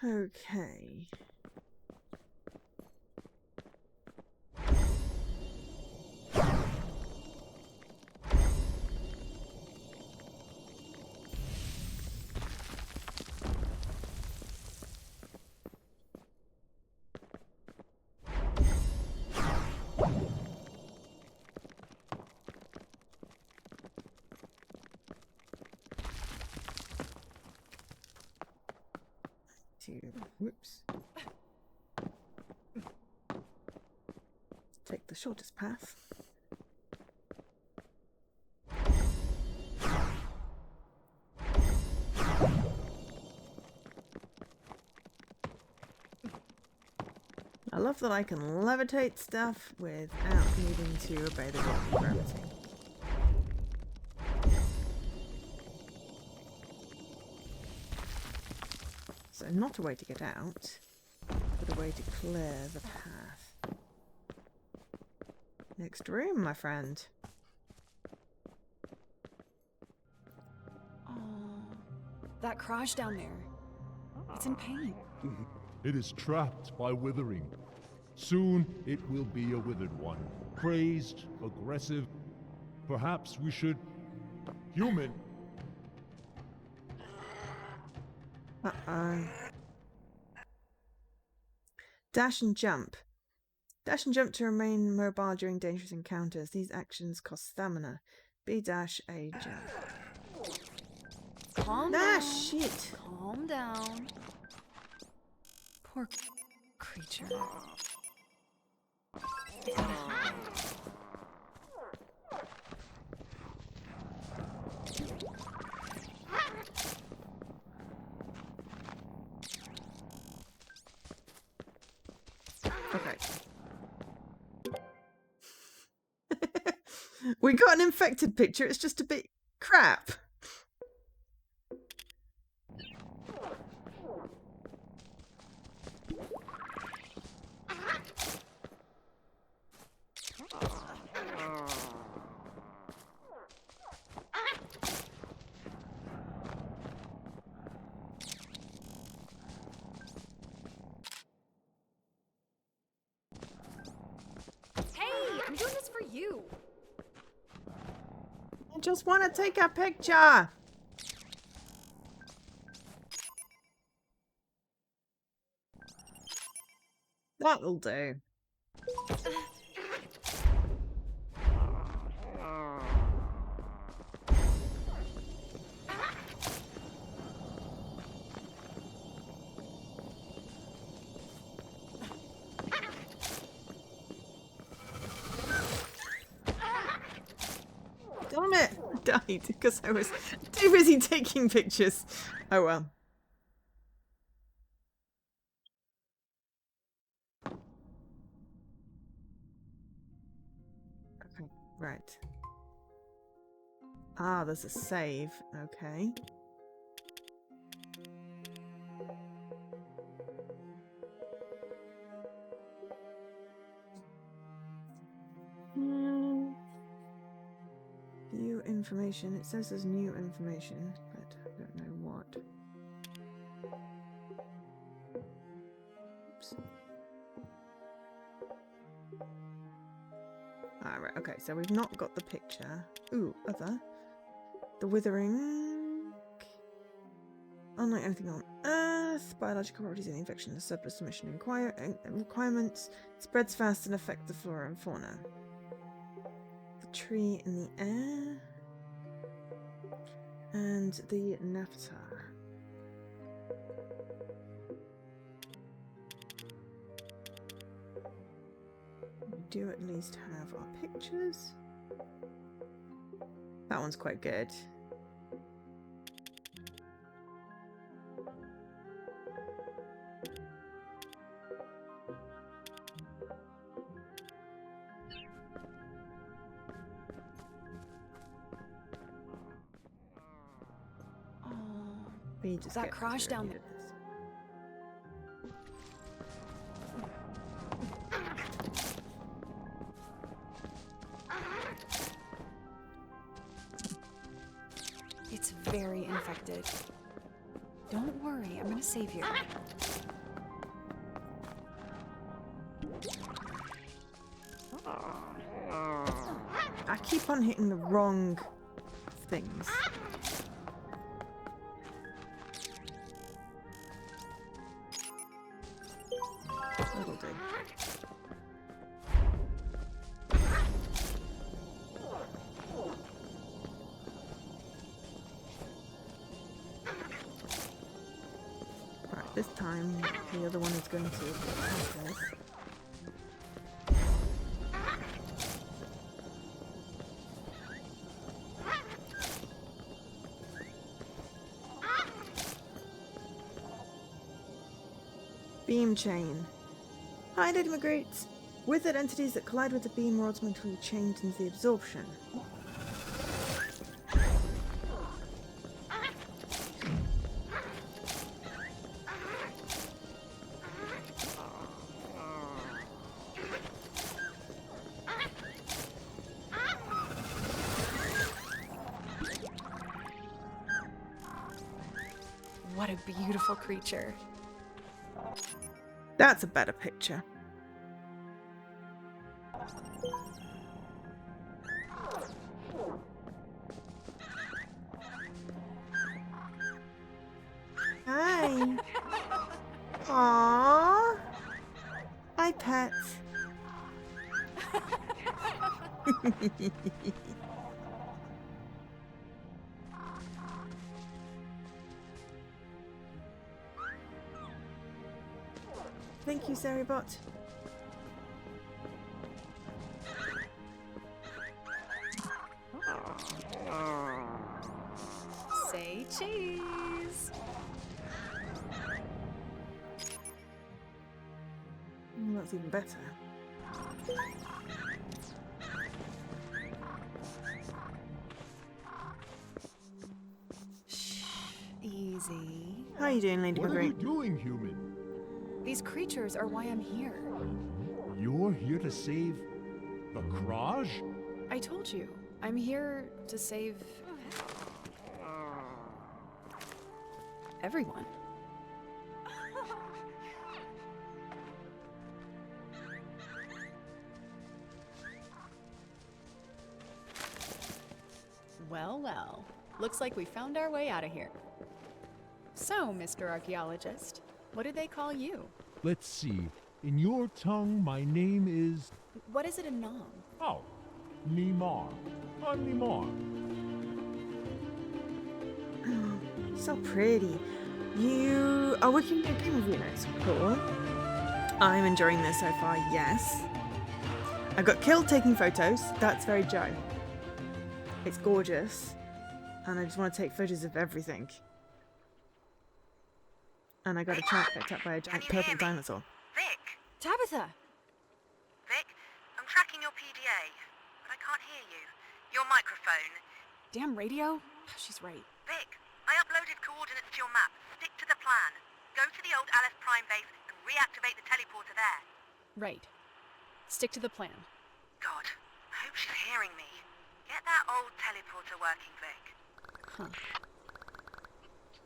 Okay. to, whoops, take the shortest path. I love that I can levitate stuff without needing to obey the law of gravity. So not a way to get out, but a way to clear the path. Next room, my friend. Oh, that crotch down there. It's in pain. It is trapped by withering. Soon it will be a withered one. Crazed, aggressive. Perhaps we should... Human! Uh-oh. Dash and jump. Dash and jump to remain mobile during dangerous encounters. These actions cost stamina. B dash, A jump. Calm Ah, down. shit! Calm down. Poor creature. Okay. We got an infected picture, it's just a bit crap. Hey, I'm doing this for you. I just want to take a picture. That'll do. Damn it! I died because I was too busy taking pictures. Oh well. Okay, right. Ah, there's a save. Okay. View information. It says there's new information, but I don't know what. Oops. Alright, okay, so we've not got the picture. Ooh, other. The withering. Unlike anything on Earth, biological properties in the infection are surplus to mission requirements. Spreads fast and affect the flora and fauna. The tree in the air. And the naphtha. We do at least have our pictures. That one's quite good. We just That get crash through down this. It's very infected. Don't worry, I'm gonna save you. I keep on hitting the wrong things. That'll do. Right, this time the other one is going to attack us. Beam chain. Hi, Lady Margaret. Withered entities that collide with the beam are ultimately chained into the absorption. What a beautiful creature. That's a better picture. Hi. Aww. Hi, pets. Thank you, Saribot. Say cheese. Oh, that's even better. Shh. Easy. How are you doing, Lady What are you Margaret? doing, human? These creatures are why I'm here. You're here to save the Kraj? I told you, I'm here to save everyone. Well, well. Looks like we found our way out of here. So, Mr. Archaeologist, what do they call you? Let's see. In your tongue, my name is... What is it in Nom? Oh, Nimar. I'm Nimar. So pretty. You are working on a game review next. Cool. I'm enjoying this so far, yes. I got killed taking photos. That's very Joe. It's gorgeous. And I just want to take photos of everything. And I got a trap picked up by a giant purple dinosaur. Vic, Tabitha! Vic, I'm tracking your PDA, but I can't hear you. Your microphone. Damn radio? She's right. Vic, I uploaded coordinates to your map. Stick to the plan. Go to the old Alice Prime base and reactivate the teleporter there. Right. Stick to the plan. God, I hope she's hearing me. Get that old teleporter working, Vic. Huh.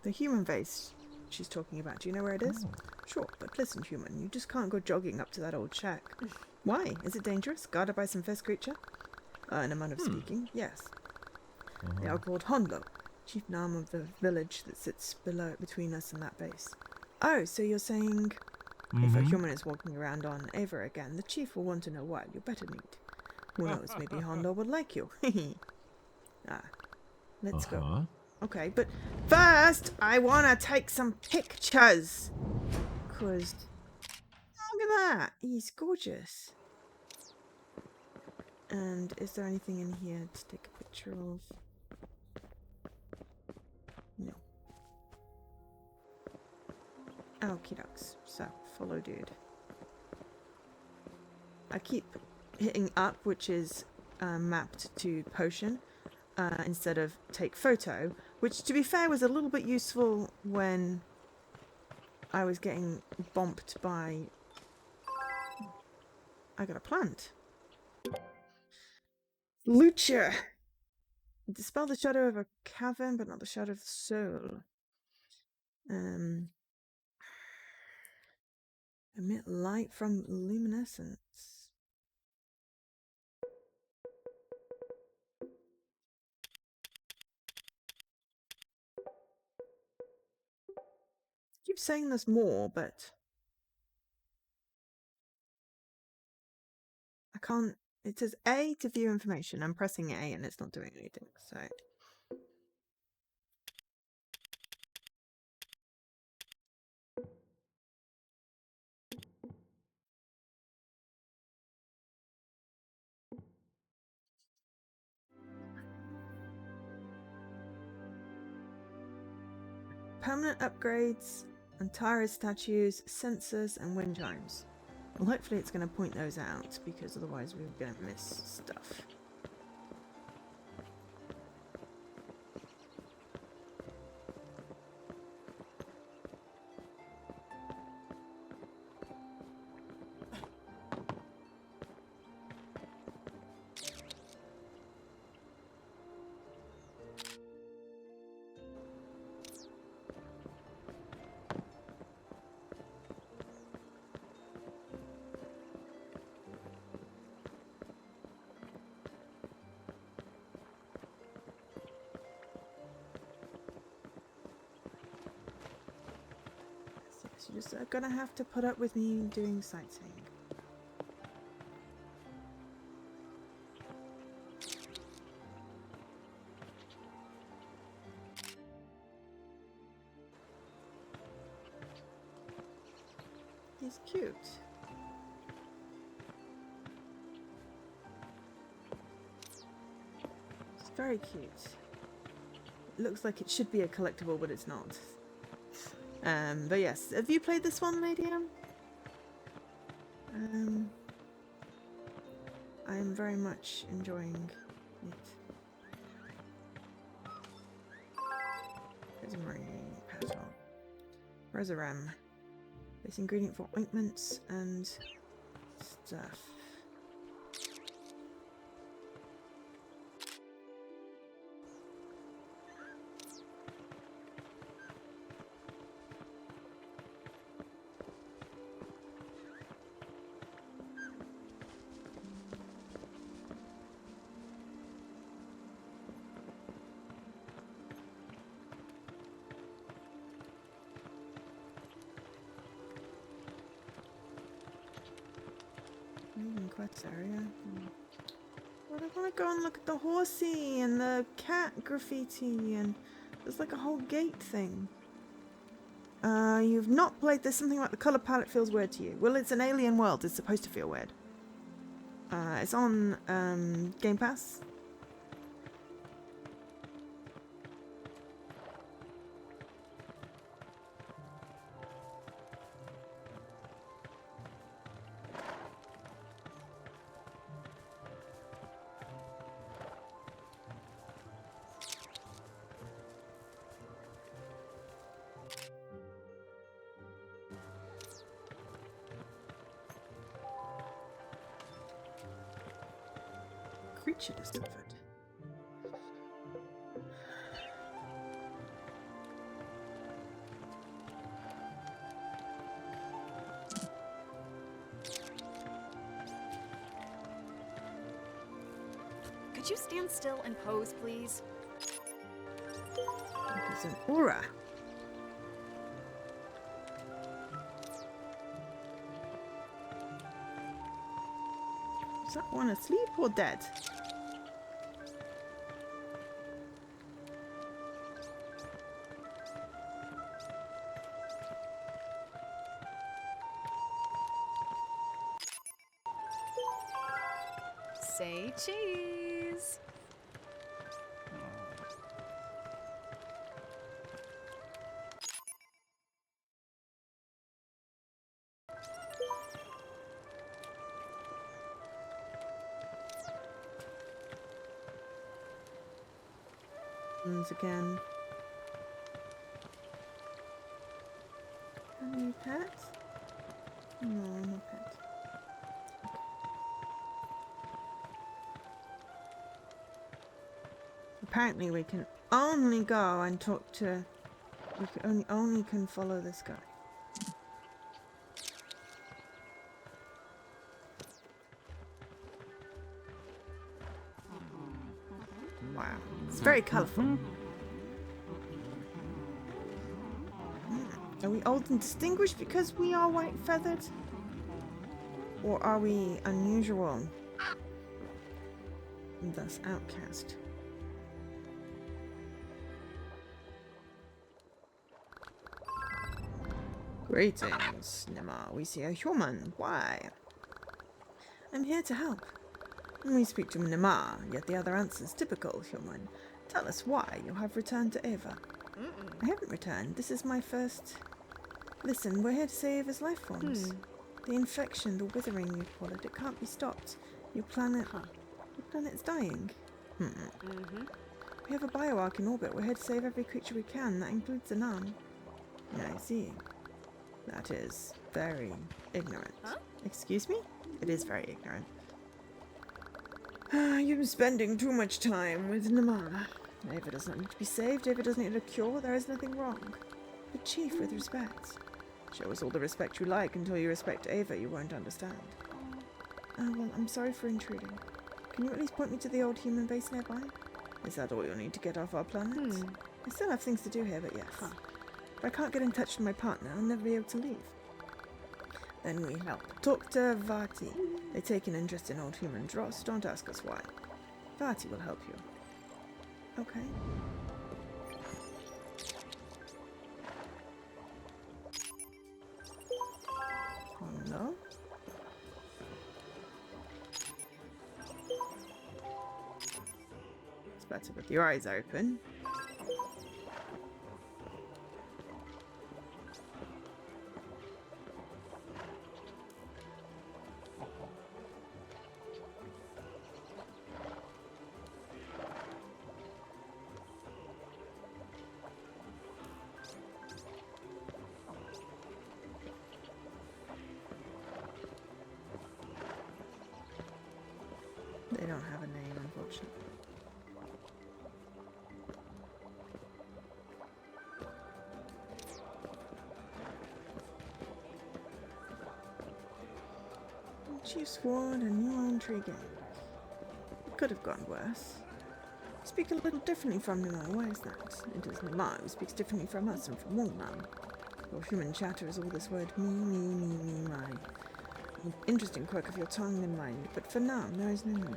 The human base she's talking about. Do you know where it is? Sure, but listen, human, you just can't go jogging up to that old shack. Why? Is it dangerous? Guarded by some fierce creature? In a manner of speaking, yes. They are called Honlo, chief Nam of the village that sits below between us and that base. Oh, so you're saying if a human is walking around on Ava again, the chief will want to know what? You better meet. Who knows, maybe Honlo would like you. Let's go. Okay, but first I want to take some pictures. Because look at that. He's gorgeous. And is there anything in here to take a picture of? No. Okie dokes. So, follow dude. I keep hitting up, which is mapped to potion, instead of take photo, which to be fair was a little bit useful when I was getting bomped by... I got a plant. Lucha! Dispel the shadow of a cavern, but not the shadow of the soul. Emit light from luminescence. Keep saying there's more, but I can't. It says A to view information. I'm pressing A and it's not doing anything. So permanent upgrades, Antara statues, sensors, and wind chimes. Well, hopefully it's going to point those out, because otherwise we're going to miss stuff. So you're just gonna have to put up with me doing sightseeing. He's cute. It's very cute. It looks like it should be a collectible, but it's not. But yes, have you played this one, Lady M? I am very much enjoying it. Rosemary petal. Rosaram. Base ingredient for ointments and stuff. Quest area. Well, I want to go and look at the horsey and the cat graffiti, and there's like a whole gate thing. You've not played this. Something about the color palette feels weird to you. Well, it's an alien world. It's supposed to feel weird. It's on Game Pass. Creature discovered. Could you stand still and pose, please? There's an aura. Is that one asleep or dead? Say cheese. Once again. Any pets? No, no pets. Apparently we can only go and talk to... We can only can follow this guy. Wow. It's very colourful. Are we old and distinguished because we are white feathered? Or are we unusual and thus outcast? Greetings, Nema. We see a human. Why? I'm here to help. We speak to Nema, yet the other answers typical human. Tell us why you have returned to Eva. I haven't returned. This is my first... Listen, we're here to save his life forms. The infection, the withering you call it, it can't be stopped. Your planet... Your planet's dying. We have a bioarc in orbit. We're here to save every creature we can. That includes the Nam. Yeah, I see. That is very ignorant. Excuse me? It is very ignorant. You're spending too much time with Namara. Ava does not need to be saved. Ava doesn't need a cure. There is nothing wrong. But Chief, with respect. Show us all the respect you like. Until you respect Ava, you won't understand. Well, I'm sorry for intruding. Can you at least point me to the old human base nearby? Is that all you'll need to get off our planet? I still have things to do here, but yes. If I can't get in touch with my partner, I'll never be able to leave. Then we help. Talk to Vati. They take an interest in old human dross. Don't ask us why. Vati will help you. Okay. Oh no. It's better with your eyes open. They don't have a name, unfortunately. Chief Sword and new intriguing. It could have gone worse. You speak a little differently from Nima. Why is that? It is Nima who speaks differently from us and from Wongman. Your human chatter is all this word me, my. An interesting quirk of your tongue and mind, but for Nam, there is no me.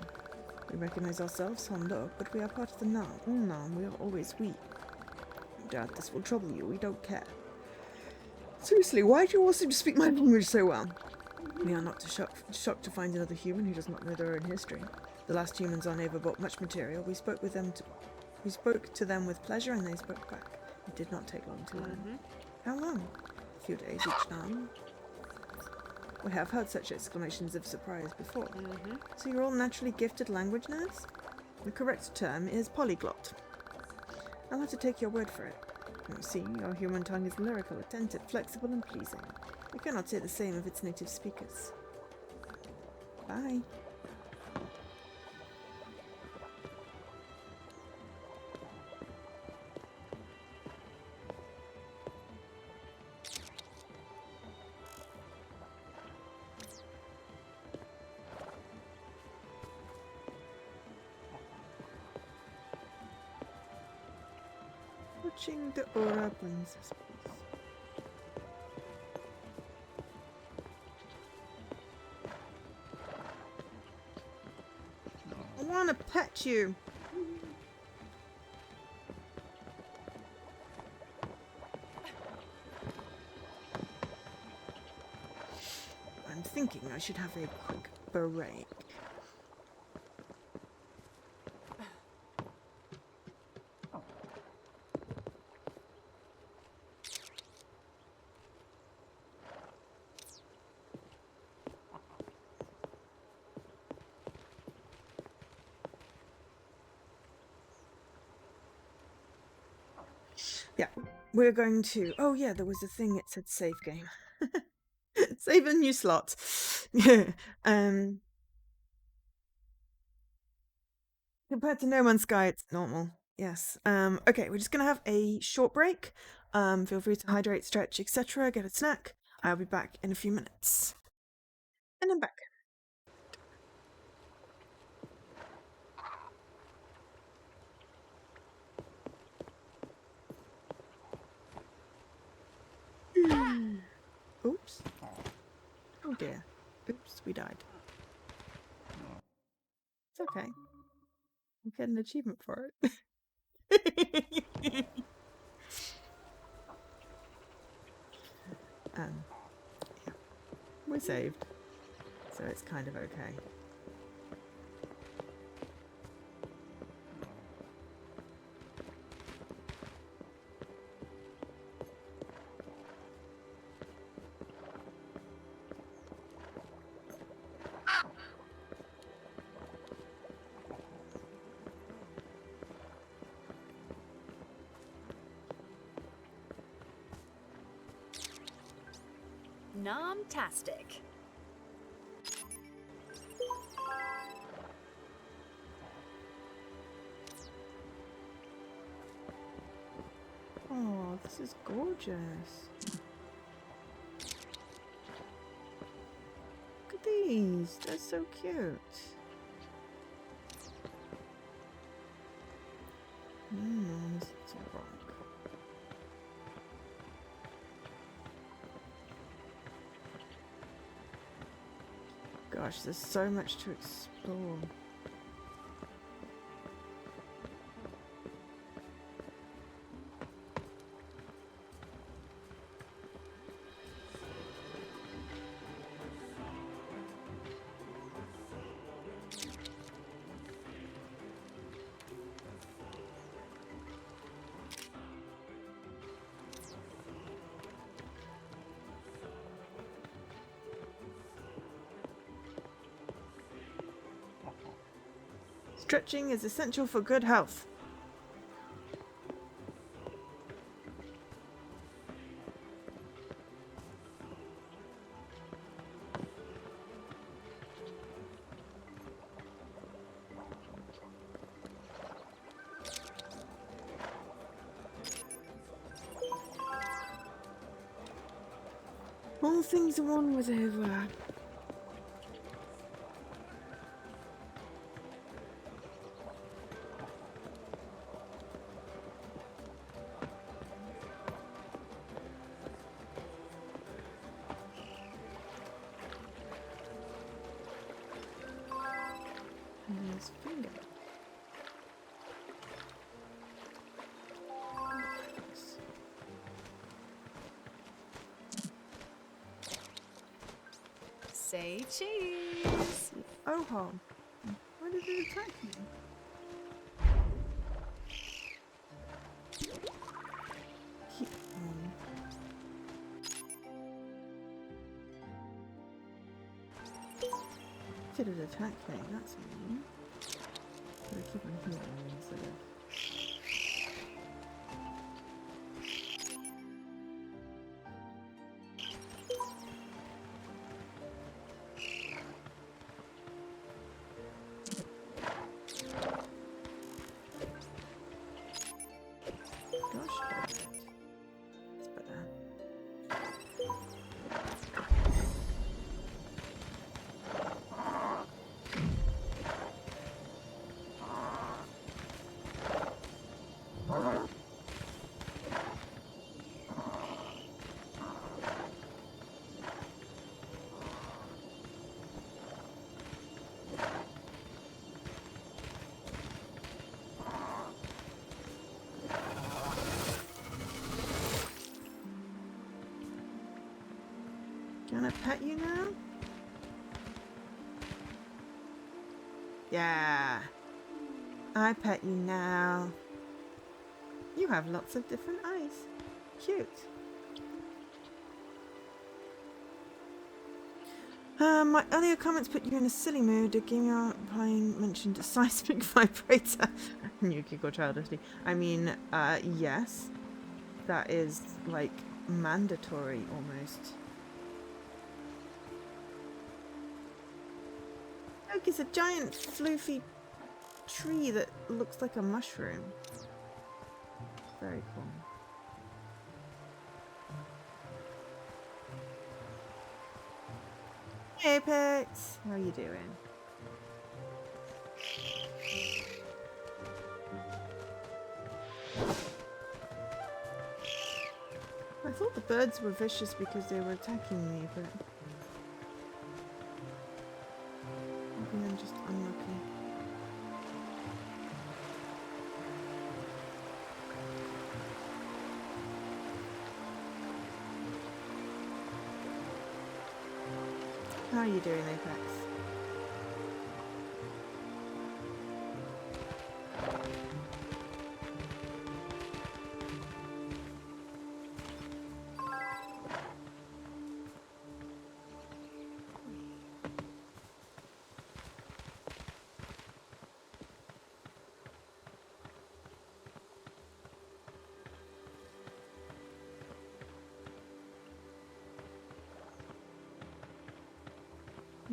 We recognize ourselves, some look, but we are part of the Nam. All Nam, we are always we. No doubt this will trouble you, we don't care. Seriously, why do you all seem to speak my language so well? We are not shocked to find another human who does not know their own history. The last humans on Ava brought much material. We spoke to them with pleasure, and they spoke back. It did not take long to learn. How long? A few days each Nam. We have heard such exclamations of surprise before. So you're all naturally gifted language nerds? The correct term is polyglot. I'll have to take your word for it. You see, your human tongue is lyrical, attentive, flexible, and pleasing. We cannot say the same of its native speakers. Bye. Watching the aura princess, please. I want to pet you. I'm thinking I should have a quick break. Yeah, we're going to... Oh yeah, there was a thing that said save game. Save a new slot. Compared to No Man's Sky, it's normal. Yes. Okay, we're just going to have a short break. Feel free to hydrate, stretch, etc. Get a snack. I'll be back in a few minutes. And I'm back. Oops. Oh dear. Oops, we died. It's okay. We'll get an achievement for it. Yeah. We're saved. So it's kind of okay. Phnom-tastic. Oh, this is gorgeous. Look at these. They're so cute. It's a rock. Gosh, there's so much to explore. Stretching is essential for good health. All things are one was over. And his finger. Say cheese. Oh, ho. Why did it attack me? Keep on. Did it attack me? That's mean. But I keep on healing instead of. Gosh darn it. It's better. Can I pet you now? Yeah. I pet you now. You have lots of different eyes. Cute. My earlier comments put you in a silly mood. A game you're playing mentioned a seismic vibrator. And you giggle childishly. I mean, yes. That is, like, mandatory almost. Look, it's a giant floofy tree that looks like a mushroom. Very cool. Hey, Apex! How are you doing? I thought the birds were vicious because they were attacking me, but maybe I'm just unlucky. How are you doing, Apex?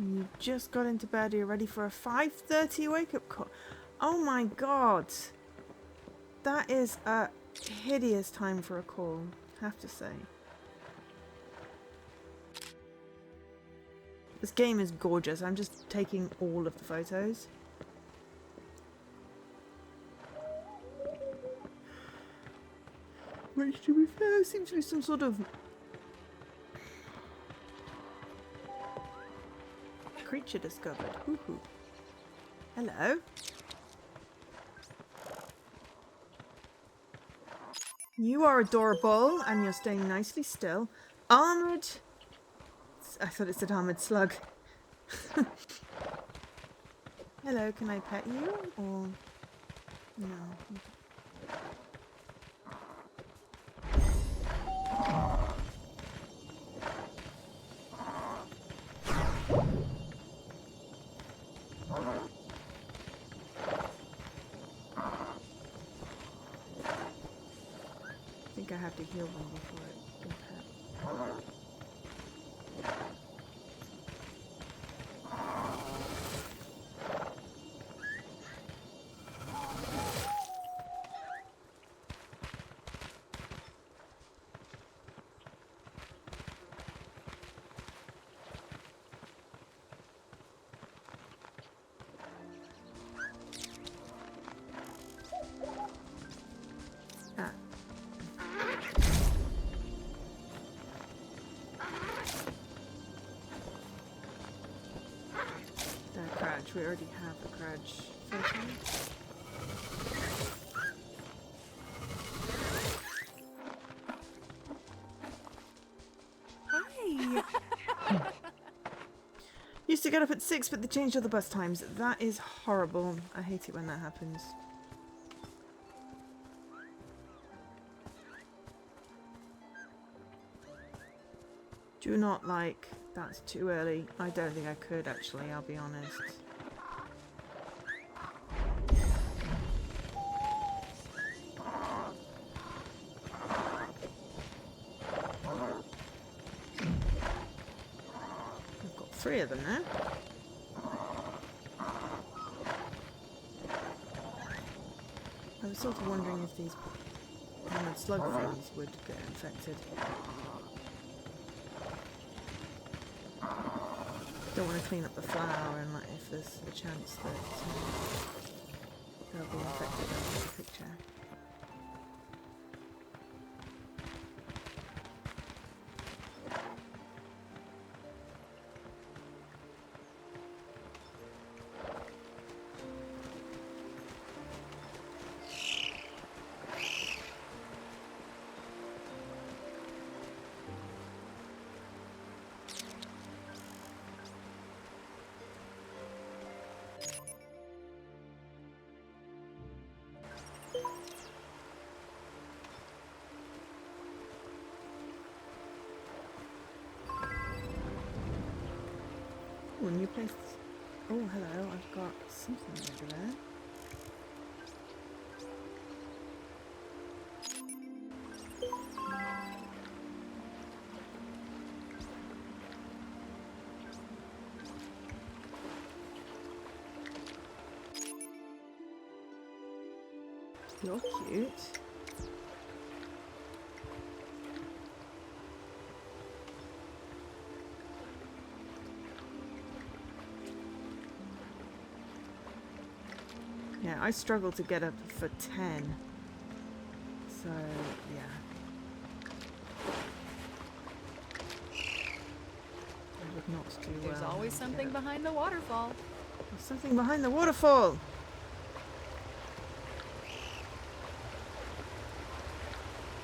You just got into bed. You're ready for a 5:30 wake-up call. Oh my god. That is a hideous time for a call, have to say. This game is gorgeous. I'm just taking all of the photos. Which, to be fair, seems to be some sort of creature discovered. Hoo-hoo. Hello. You are adorable, and you're staying nicely still. Armored. I thought it said armored slug. Hello, can I pet you? Or no? I think I have to heal them before it can pet. Ah. The crouch. We already have the crouch photo. Hi. Used to get up at 6, but they changed all the bus times. That is horrible. I hate it when that happens. Do not like, that's too early. I don't think I could actually, I'll be honest. I've got 3 of them now. I was sort of wondering if these slug things would get infected. Don't want to clean up the flour, and like if there's a chance that they'll be infected after the picture. Oh, new place. Oh, hello. I've got something over there. You're cute. Yeah, I struggle to get up for 10. So, yeah. I would not do well. There's always to something get up. behind the waterfall. There's something behind the waterfall!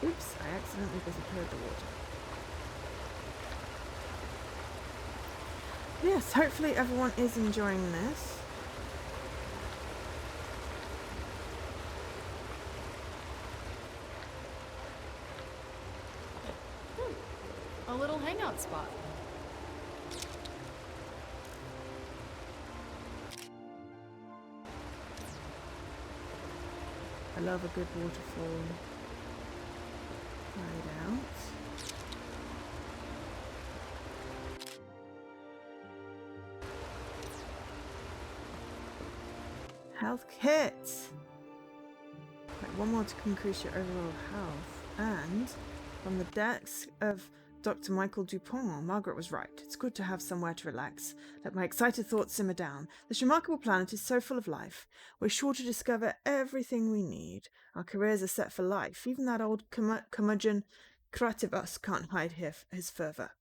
Oops, I accidentally disappeared the water. Yes, hopefully everyone is enjoying this. A little hangout spot. I love a good waterfall. Try it out. Health kit! Right, one more to increase your overall health. And from the desk of Dr. Michael Dupont, Margaret was right. It's good to have somewhere to relax. Let my excited thoughts simmer down. This remarkable planet is so full of life. We're sure to discover everything we need. Our careers are set for life. Even that old curmudgeon Krativus can't hide his fervour.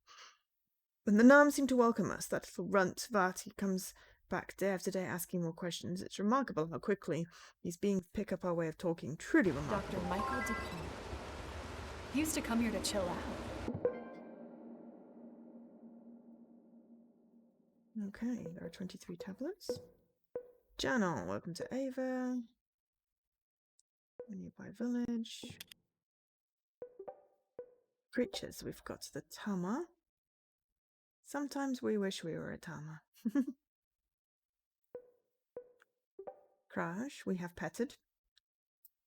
When the Nam seem to welcome us, that little runt Vati comes back day after day asking more questions. It's remarkable how quickly these beings pick up our way of talking. Truly remarkable. Dr. Michael Dupont. He used to come here to chill out. Okay, there are 23 tablets. Journal, welcome to Ava. Nearby village. Creatures, we've got the Tama. Sometimes we wish we were a Tama. Crash, we have petted.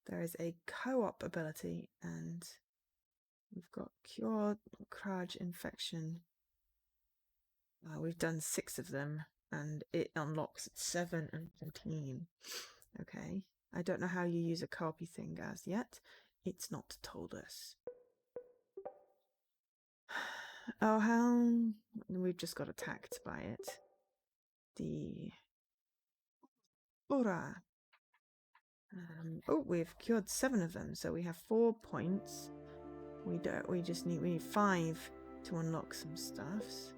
There is a co-op ability, and we've got Cure Craj Infection. We've done 6 of them, and it unlocks 7 and 14. Okay. I don't know how you use a co-op thing as yet. It's not told us. Oh, how... We've just got attacked by it. The... Ora. We've cured 7 of them, so we have 4 points. We need 5 to unlock some stuffs.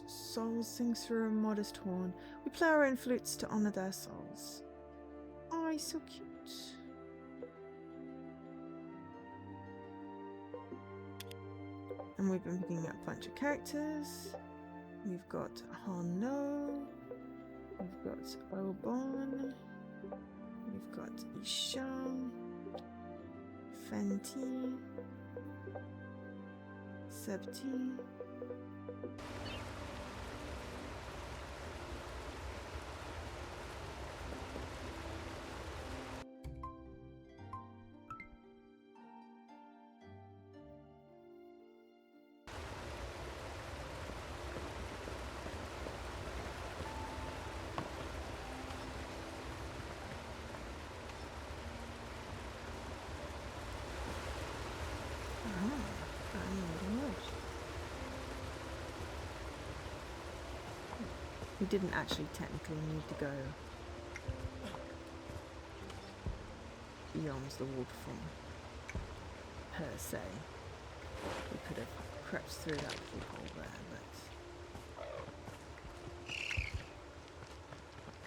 Soul sings through a modest horn. We play our own flutes to honour their souls. Oh, he's so cute. And we've been picking up a bunch of characters. We've got Hano. We've got Obon. We've got Isham. Fenty. Septi. We didn't actually technically need to go beyond the waterfall, per se. We could have crept through that little hole there, but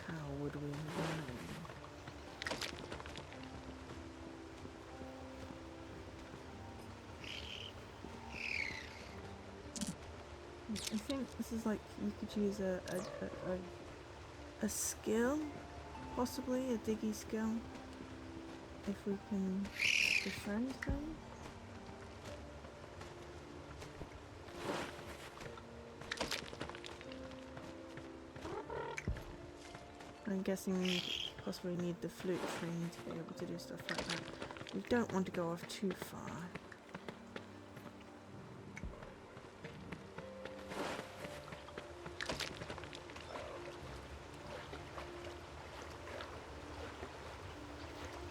how would we know? I think this is like you could use a skill, possibly a diggy skill, if we can befriend them. I'm guessing we possibly need the flute thing to be able to do stuff like that. We don't want to go off too far.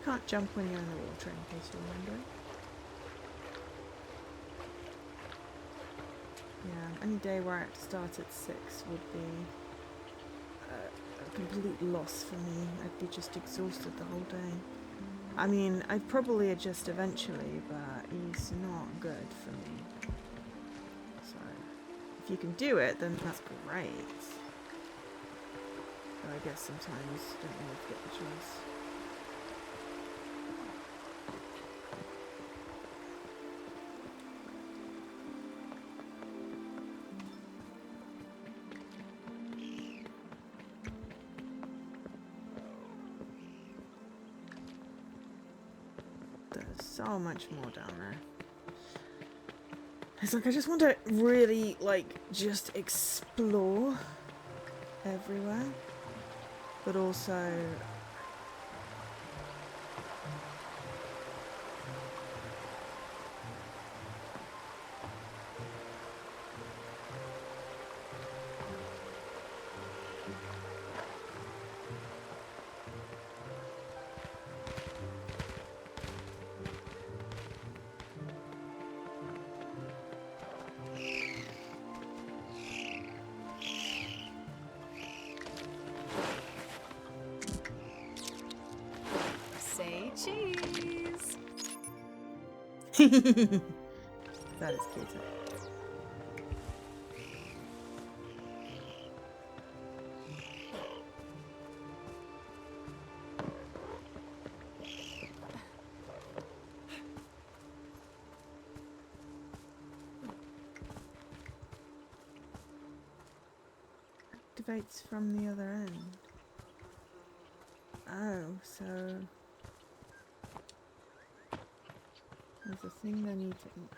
Can't jump when you're in the water, in case you're wondering. Yeah, any day where I have to start at 6 would be a complete loss for me. I'd be just exhausted the whole day. I mean, I'd probably adjust eventually, but he's not good for me. So, if you can do it, then that's great. But I guess sometimes you don't always get the choice. So much more down there. It's like I just want to really, like, just explore everywhere, but also Cheese! That is cute. Activates from the other end. Oh, so there's a thing they need to eat.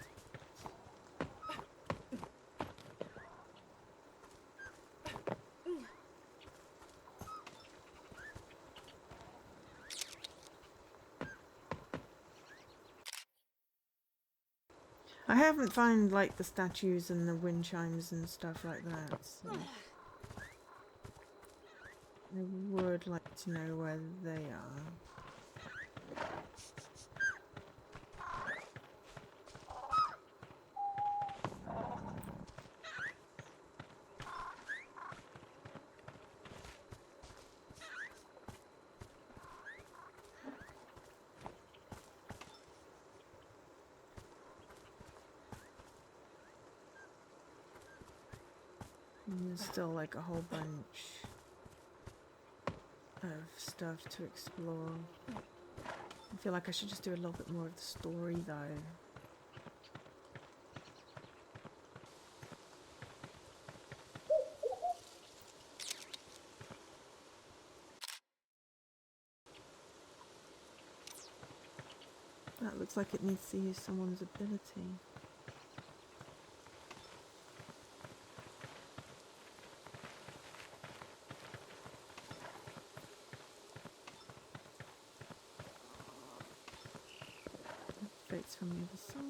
I haven't found like the statues and the wind chimes and stuff like that, so I would like to know where they are. And there's still like a whole bunch of stuff to explore. I feel like I should just do a little bit more of the story though. That looks like it needs to use someone's ability. Activates from the other side.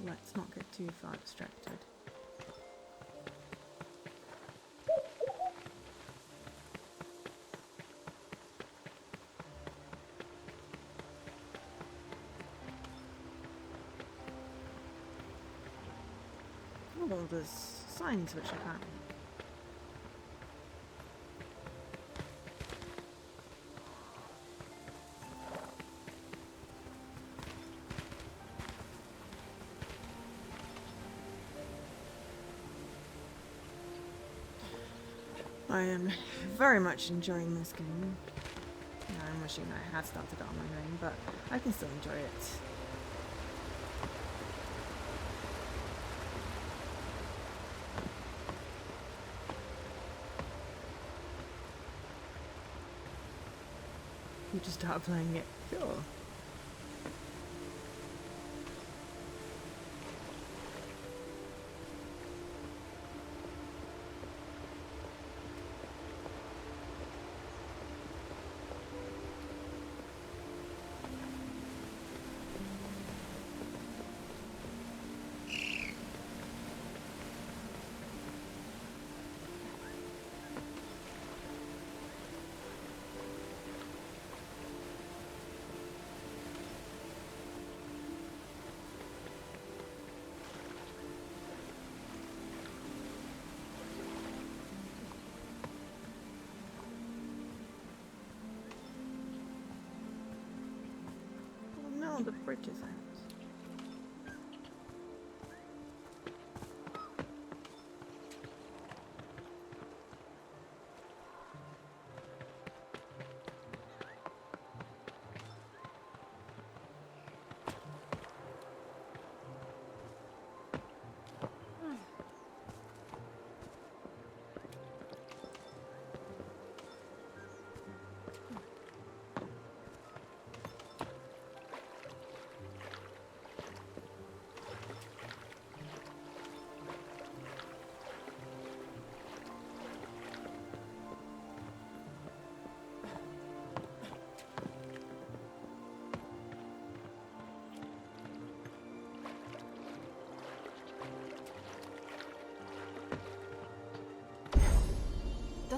Let's not get too far distracted. Oh, there's signs which I can't read. I am very much enjoying this game. Yeah, I'm wishing I had started it on my own, but I can still enjoy it. You just start playing it. Sure. Oh no, the bridge is out.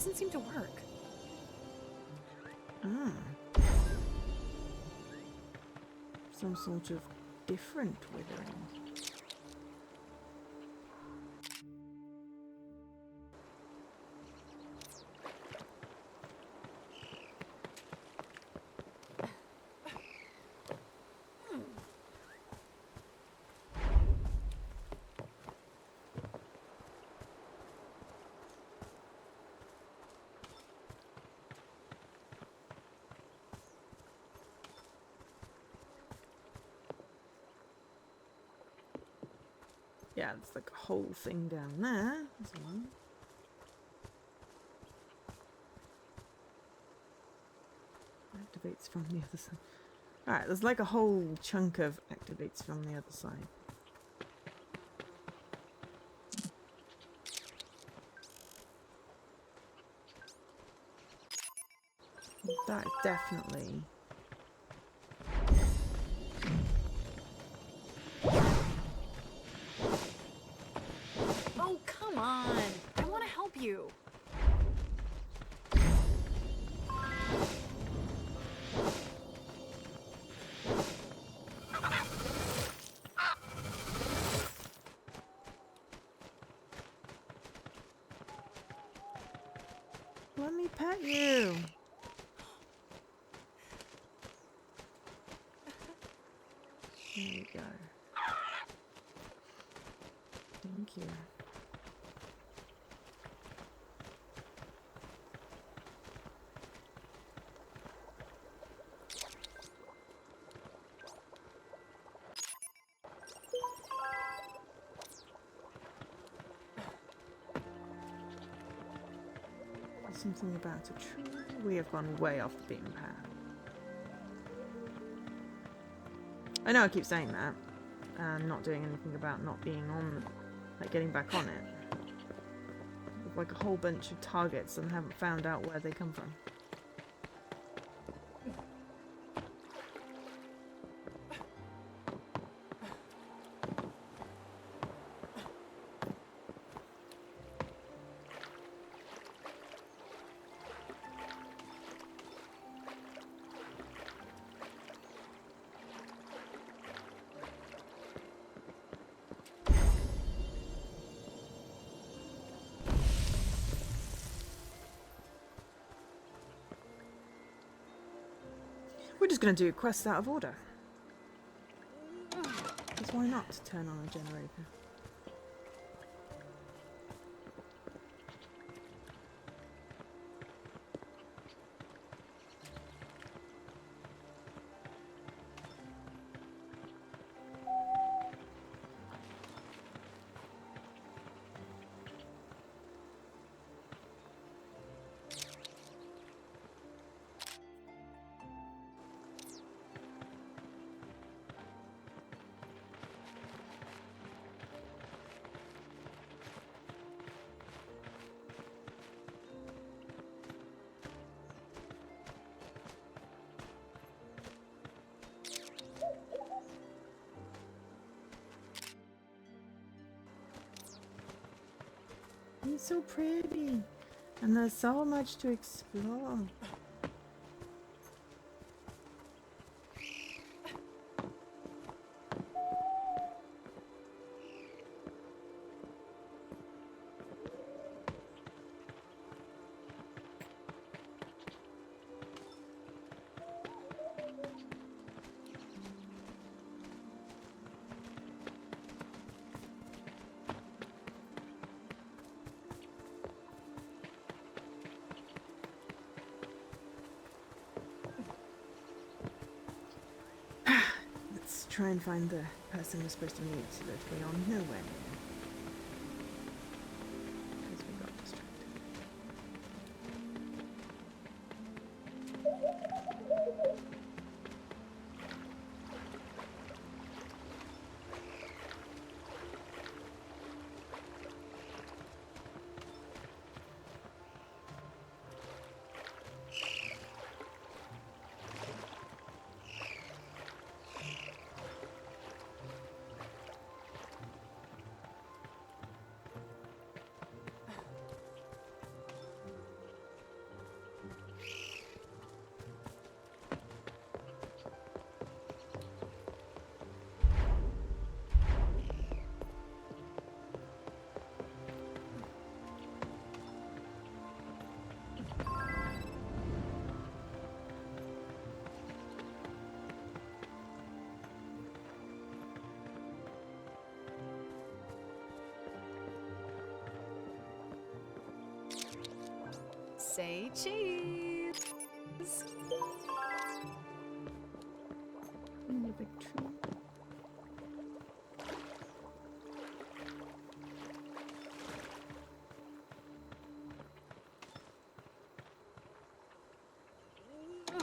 doesn't seem to work. Ah. Some sort of different withering. Yeah, there's like a whole thing down there as well. Activates from the other side. Alright, there's like a whole chunk of activates from the other side. That is definitely... Oh, come on! I want to help you. Let me pet you! There you go. Thank you. There's something about a tree. We have gone way off the beaten path. I know I keep saying that, and not doing anything about not being on, like getting back on it. With like a whole bunch of targets and haven't found out where they come from. We're just going to do quests out of order. Because why not turn on a generator? It's so pretty, and there's so much to explore. Let's try and find the person we're supposed to meet so that we are nowhere near. Because we got distracted. Say cheese. Another big tree. I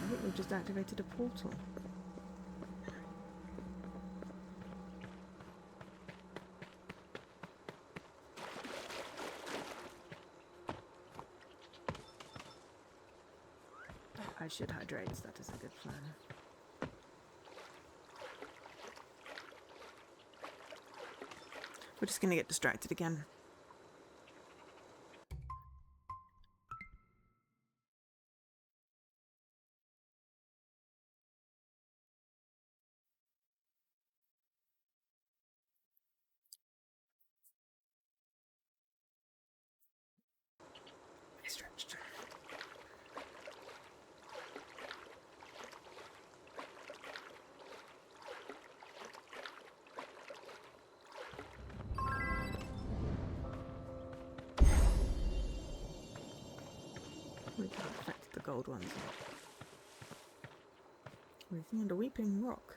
think we've just activated a portal. I should hydrate, that is a good plan. We're just gonna get distracted again. I stretched. We can't affect the gold ones yet. We found a weeping rock.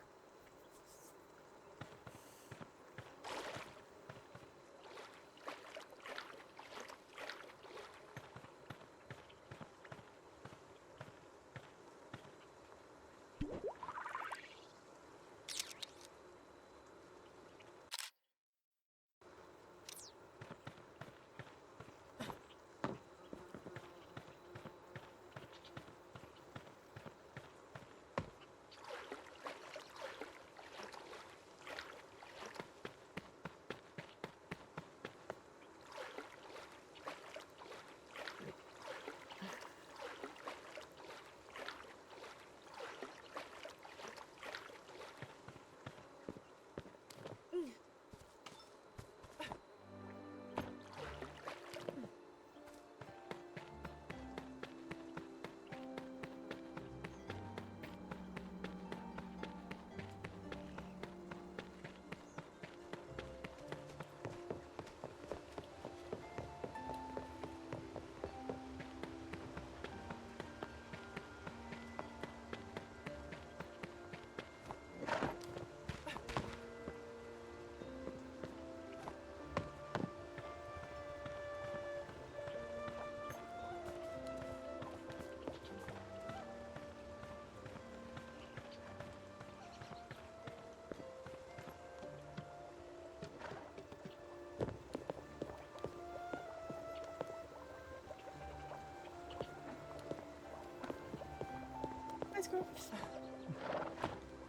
Nice graph.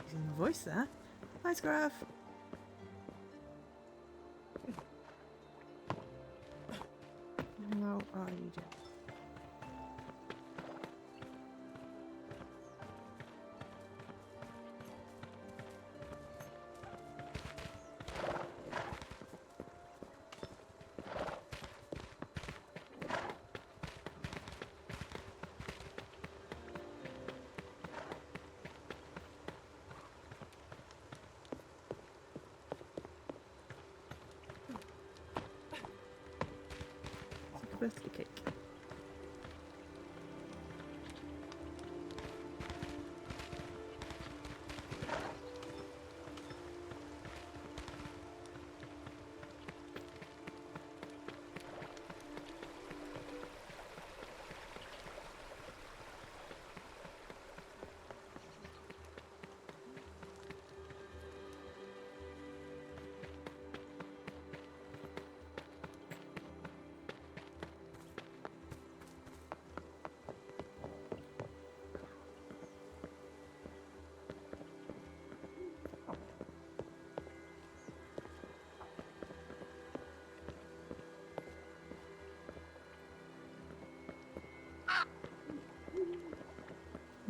Using my voice there. Nice graph. How are you doing? Birthday cake.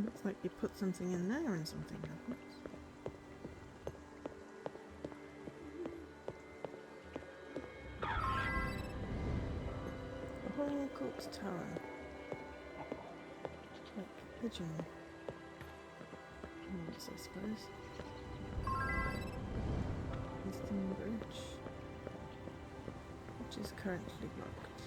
Looks like you put something in there and something happens. A whole corpse tower. Like pigeon. Yes, I suppose. Eastern Bridge. Which is currently blocked.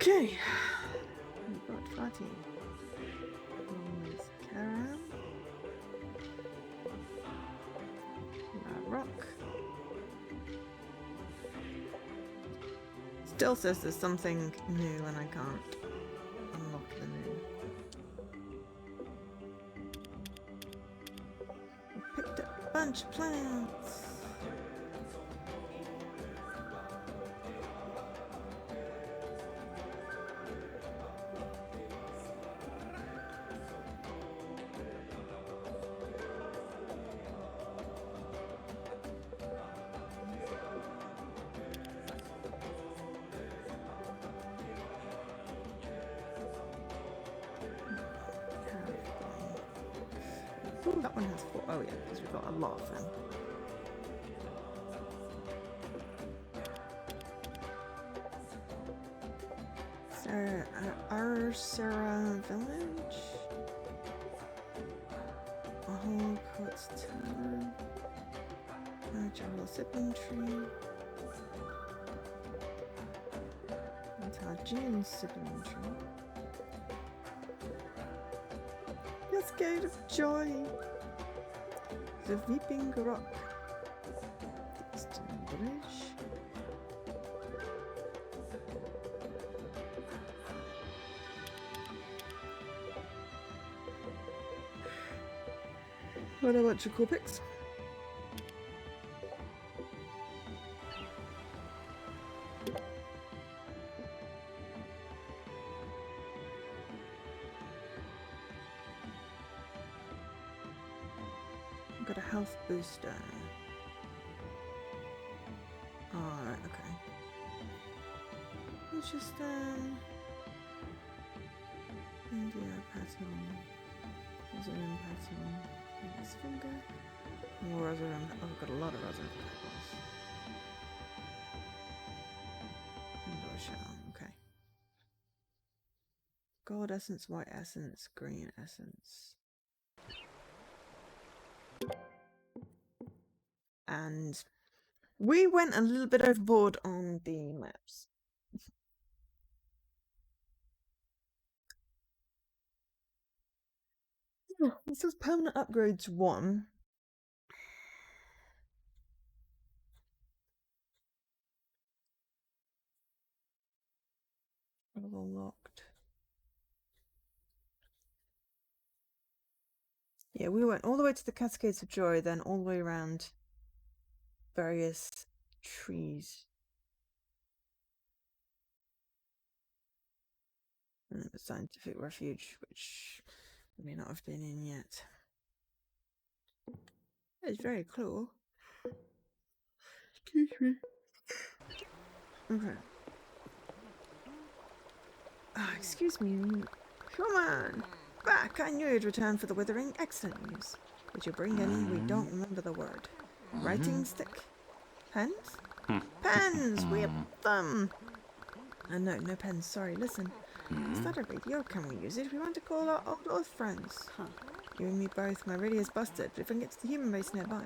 Okay. We've got Fatih. With Karam. Rock. Still says there's something new and I can't unlock the new. Picked up a bunch of plants. Ooh, that one has 4. Oh yeah, because we've got a lot of them. Arsera village. A whole court's tower. A general sibling tree. Tajin sibling tree. Cascade of Joy. The Weeping Rock. Eastern Village. What a bunch of cool pics. Got a health booster. Alright, okay. It's just India pattern. Rosarum pattern. This finger. More Rosarum. Oh, I've got a lot of Rosarum petals. Indoor shell, okay. Gold essence, white essence, green essence. And we went a little bit overboard on the maps. This is permanent upgrades 1. Level locked. Yeah, we went all the way to the Cascades of Joy, then all the way around various trees. And the scientific refuge, which we may not have been in yet. It's very cool. Excuse me. Okay. Excuse me. Come on. Back. I knew you'd return for the withering. Excellent news. Did you bring any? We don't remember the word. Writing stick? Pens? Pens! We have them! No pens. Sorry. Listen. Is that a radio? Can we use it? We want to call our old Earth friends. You and me both. My radio's busted, but if I can get to the human base nearby.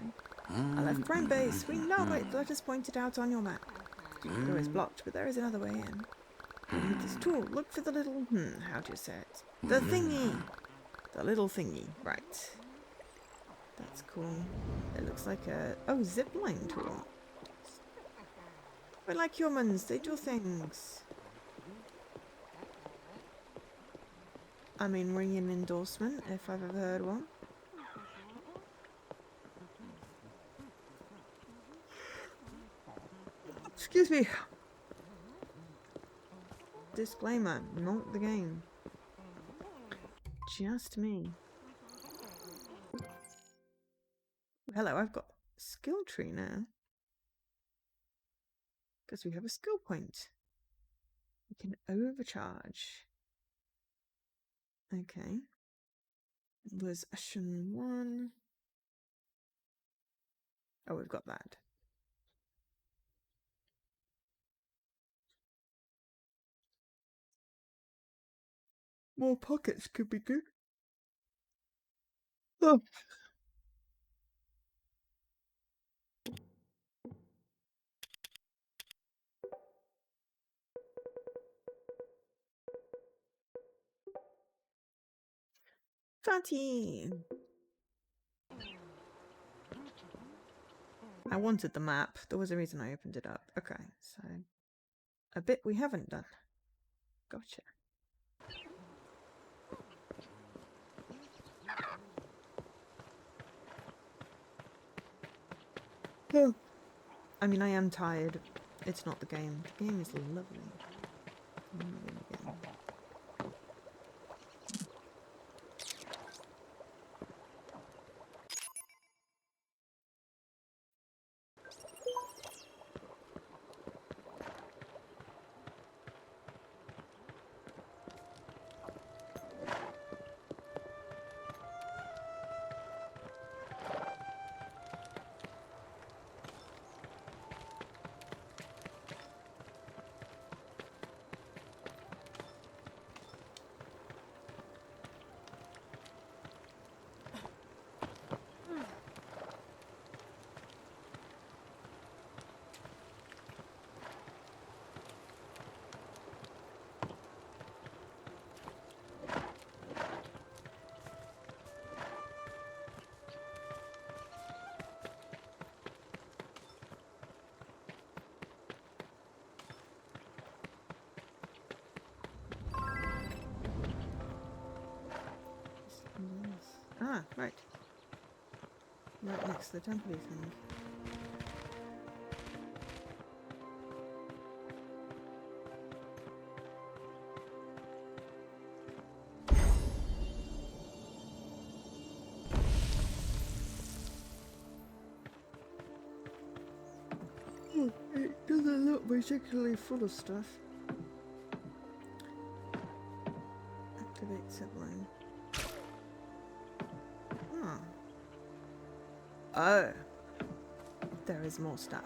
I left Prime Base. We know it. Let us point it out on your map. The door is blocked, but there is another way in. You need this tool. Look for the little... how do you say it? The thingy! The little thingy. Right. That's cool. It looks like a... Oh, zipline tool. We're like humans. They do things. I mean, ring an endorsement, if I've ever heard one. Excuse me. Disclaimer, not the game. Just me. Hello, I've got a skill tree now. Because we have a skill point. We can overcharge. Okay. There's Ashen 1. Oh, we've got that. More pockets could be good. Oh. party! I wanted the map. There was a reason I opened it up. Okay, so a bit we haven't done. Gotcha. Oh. I mean, I am tired. It's not the game. The game is lovely. Ah, right. Right next to the temple thing. It doesn't look particularly full of stuff. Activate zipline. Oh. There is more stuff.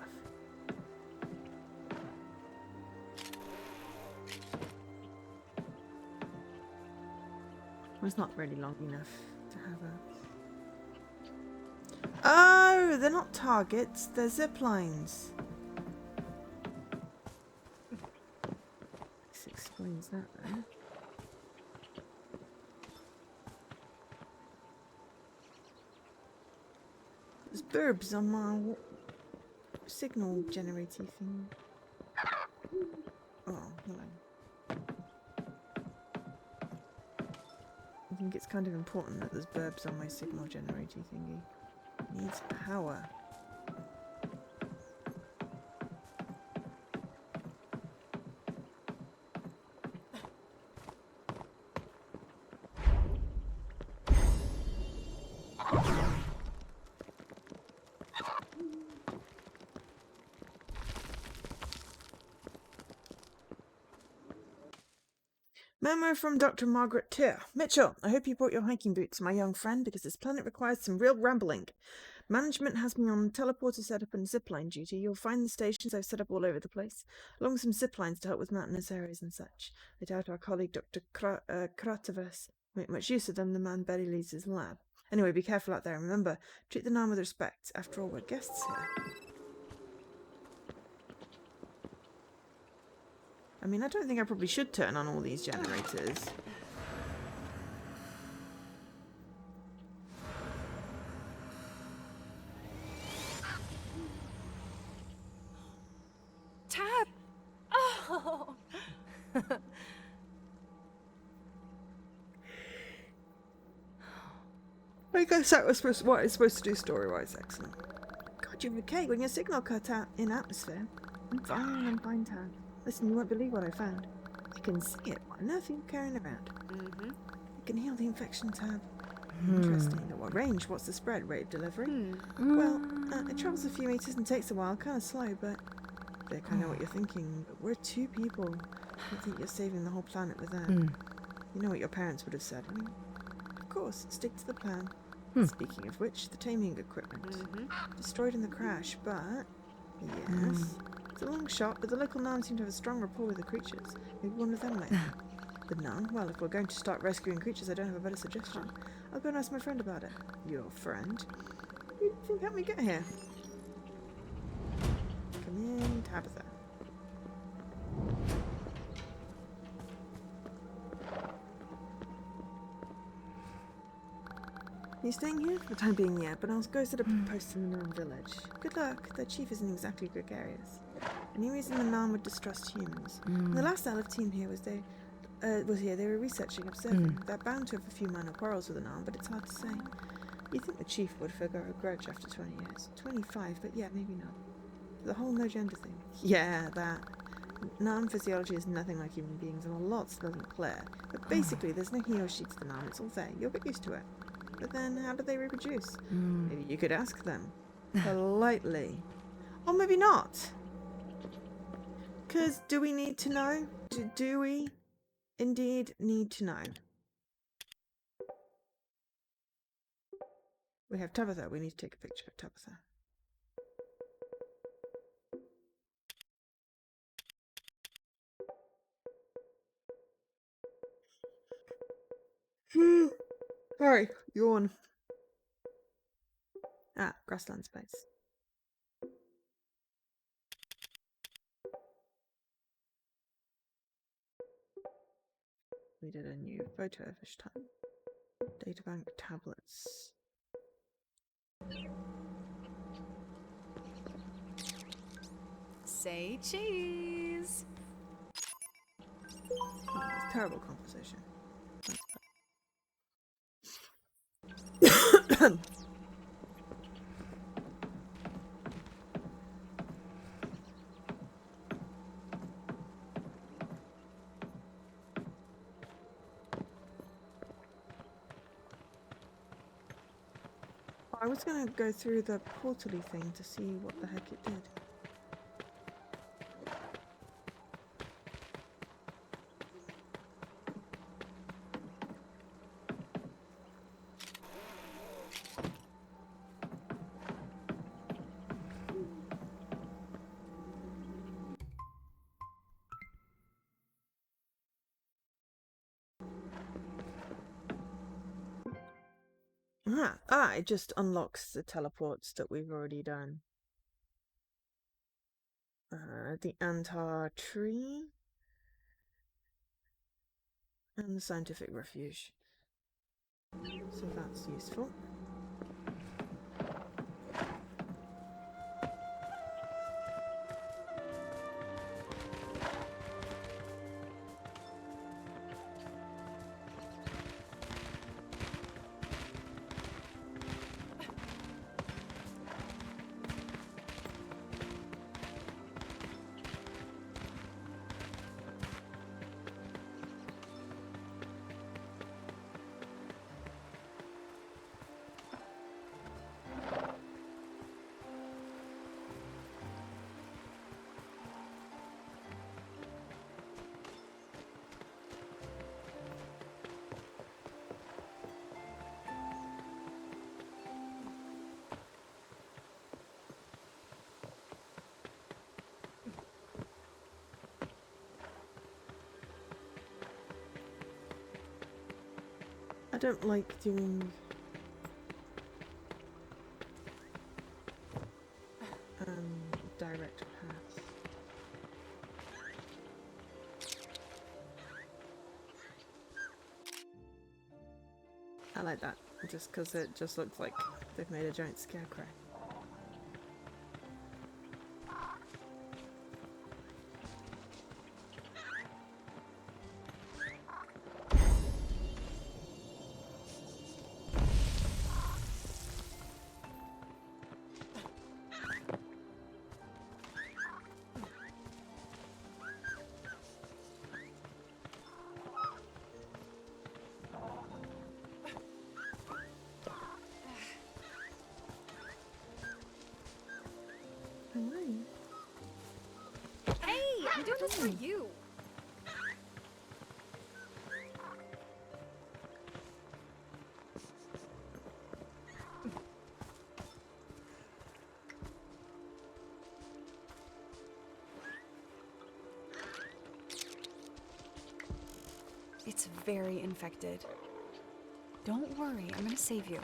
Well, it's not really long enough to have a... Oh, they're not targets, they're zip lines. This explains that then. There's burbs on my signal generator thing. Oh, hello. I think it's kind of important that there's burbs on my signal generator thingy. It needs power. Memo from Dr. Margaret Tier. Mitchell, I hope you brought your hiking boots, my young friend, because this planet requires some real rambling. Management has me on teleporter setup and zipline duty. You'll find the stations I've set up all over the place, along with some ziplines to help with mountainous areas and such. I doubt our colleague Dr. Kratovas make much use of them. The man barely leaves his lab. Anyway, be careful out there. Remember, treat the Narn with respect. After all, we're guests here. I mean, I don't think I probably should turn on all these generators. Tab! Oh! I guess that was what it's supposed to do story-wise. Excellent. God, you're okay when your signal cut out in atmosphere. I'm fine, Tab. Listen, you won't believe what I found. I can see it, but nothing carrying around. Mm-hmm. It can heal the infection, Tab. Interesting. At what range? What's the spread? Rate of delivery? Well, it travels a few meters and takes a while. Kind of slow, but... Vic, I know what you're thinking, but we're two people. I don't think you're saving the whole planet with that. You know what your parents would have said. I mean, of course, stick to the plan. Speaking of which, the taming equipment. Destroyed in the crash, but... Yes... It's a long shot, but the local Narn seem to have a strong rapport with the creatures. Maybe one of them might help. The Narn? Well, if we're going to start rescuing creatures, I don't have a better suggestion. I'll go and ask my friend about it. Your friend? Who do you think helped me get here? Come in, Tabitha. He's staying here for the time being, yeah, but I'll go set up a post in the Narn village. Good luck. Their chief isn't exactly gregarious. Any reason the Narn would distrust humans? When the last Aleph team here was here, they were researching, observing. They're bound to have a few minor quarrels with the Narn, but it's hard to say. You think the chief would forgo a grudge after 20 years? 25, but yeah, maybe not. The whole no gender thing. Yeah, that. Narn physiology is nothing like human beings and a lot still isn't clear. But basically, there's no he or she to the Narn, it's all there. You'll get used to it. But then, how do they reproduce? Maybe you could ask them. Politely. Or maybe not. Because do we need to know? Do we indeed need to know? We have Tabitha. We need to take a picture of Tabitha. Sorry, yawn. Ah, grassland space. We did a new photo this time. Databank tablets. Say cheese. Oh, that's terrible composition. I was going to go through the portally thing to see what the heck it did. It just unlocks the teleports that we've already done. The Antar tree and the scientific refuge. So that's useful. I don't like doing direct paths. I like that, just because it just looks like they've made a giant scarecrow. Hey, I'm doing this for you. It's very infected. Don't worry, I'm gonna save you.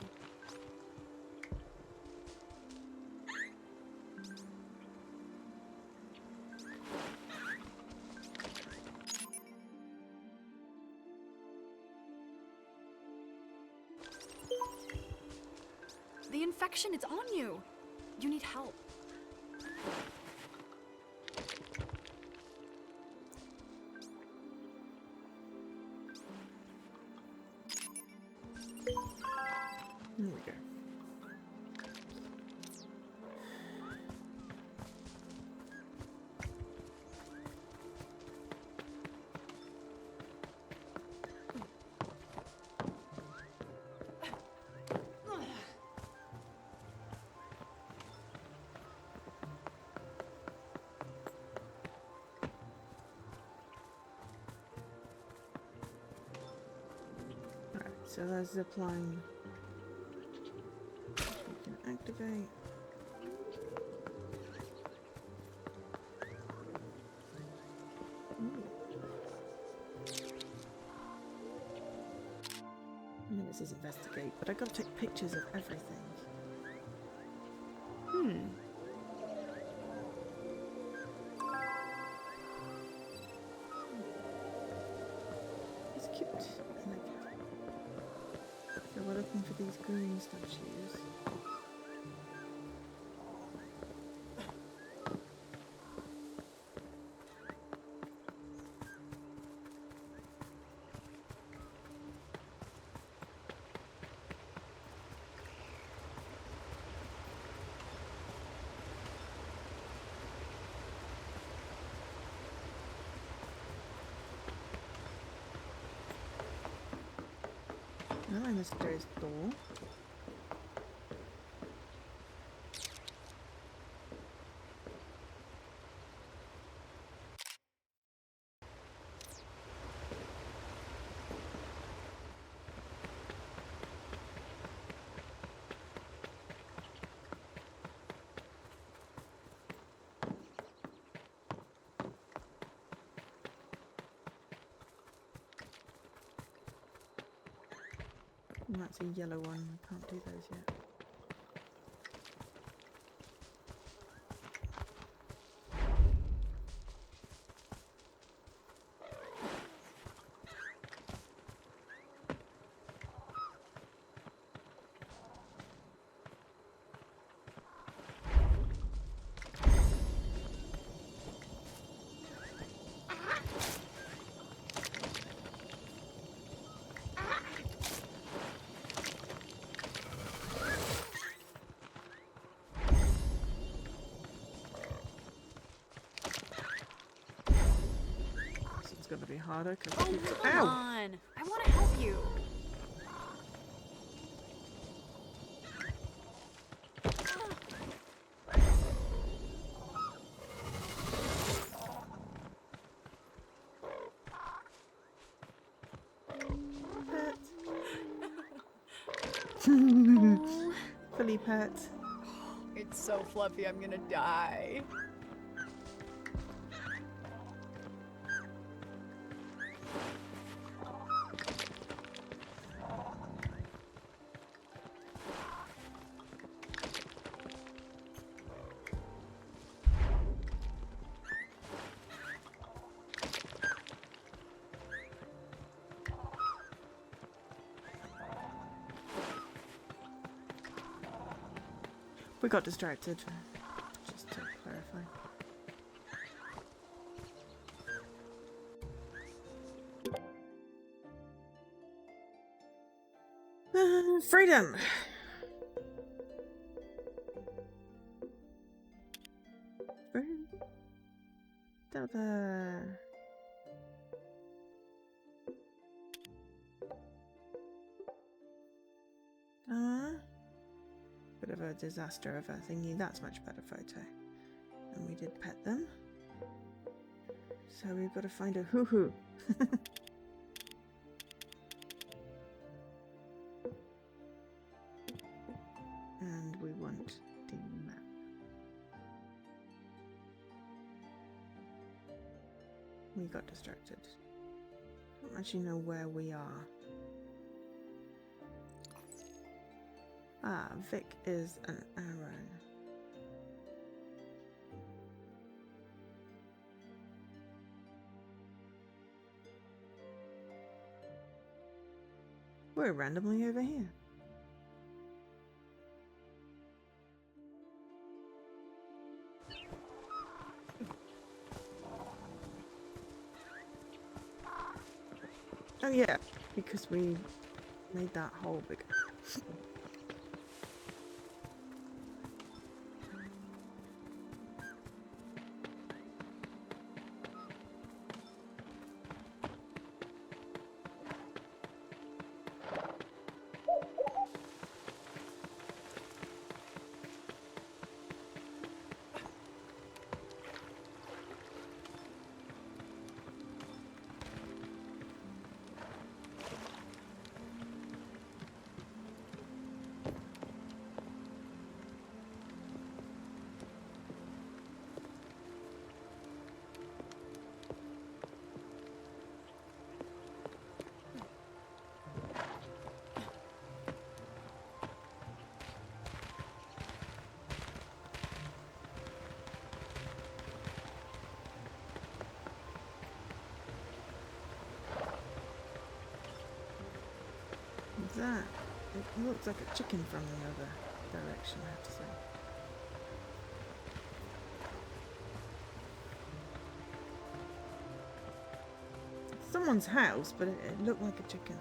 infection. It's on you. You need help. There we go. Alright, so there's zip line. Which we can activate. Ooh. I know this is investigate, but I gotta take pictures of everything. It's cute. I like it. So we're looking for these green statues. Oh, and there's door. And that's a yellow one. I can't do those yet. It's gonna be harder because Oh, come on. I want to help you. fully pet. It's so fluffy, I'm gonna die. We got distracted, just to clarify. Freedom! Developer. Bit of a disaster of a thingy. That's much better photo. And we did pet them. So we've got to find a hoo-hoo. And we want the map. We got distracted. Don't actually know where we are. Ah, Vic is an arrow. We're randomly over here. Oh yeah, because we made that hole bigger. What's that? It looks like a chicken from the other direction, I have to say. It's someone's house, but it looked like a chicken.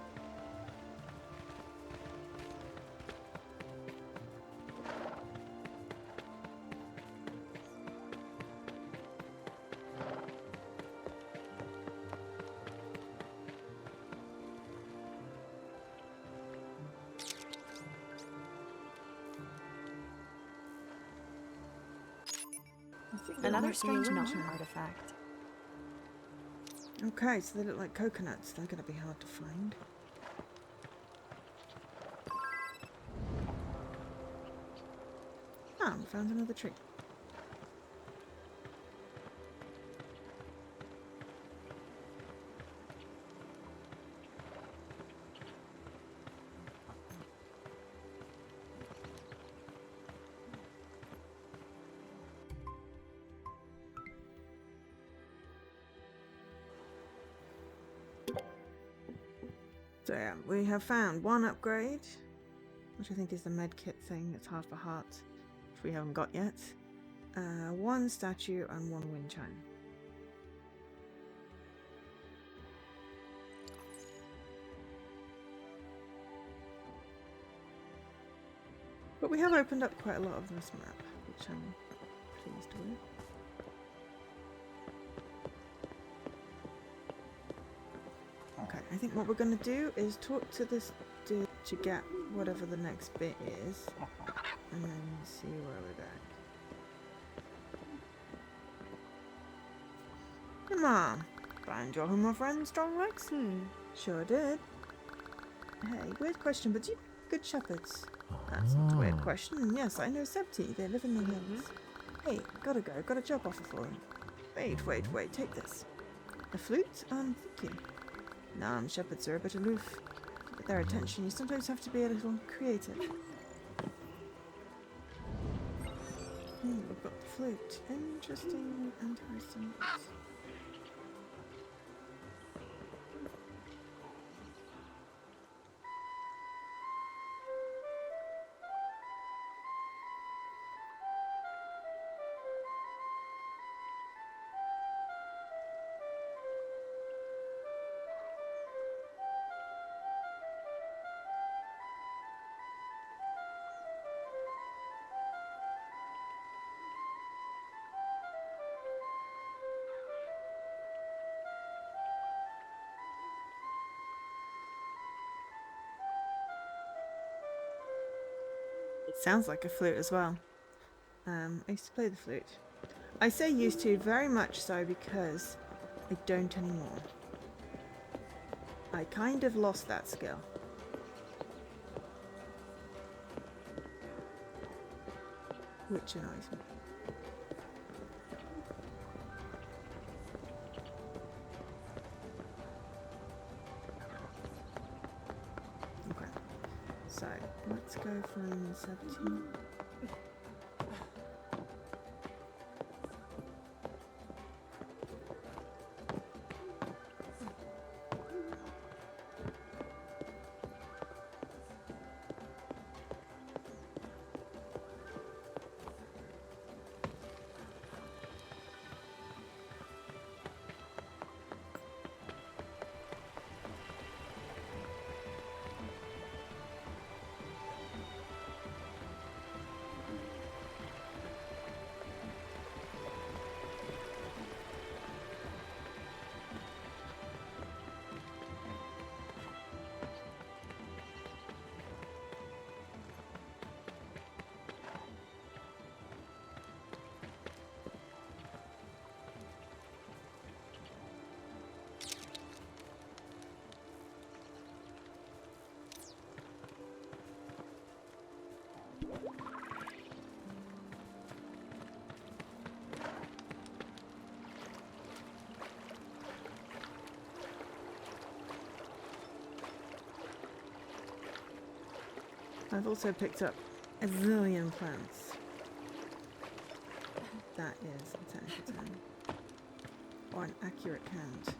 Another strange non-artifact. Okay, so they look like coconuts. They're going to be hard to find. Ah, we found another tree. So yeah, we have found one upgrade, which I think is the medkit thing. It's half a heart, which we haven't got yet. One statue and one wind chime. But we have opened up quite a lot of this map, which I'm pleased with. Okay, I think what we're going to do is talk to this dude to get whatever the next bit is, and then see where we're going. Come on. Find your home, my friend, Strong Legs? Sure did. Hey, weird question, but do you know good shepherds? That's not a weird question, and yes, I know Septi. They live in the hills. Hey, gotta go. Got a job offer for him. Wait, take this. A flute? Thank you. Nah, shepherds are a bit aloof. To get their attention, you sometimes have to be a little creative. We've got the flute. Interesting. It sounds like a flute as well. I used to play the flute. I say used to very much so because I don't anymore. I kind of lost that skill. Which annoys me. Okay. So, let's go from 17. I've also picked up a zillion plants. That is a 10 for 10. Or an accurate count.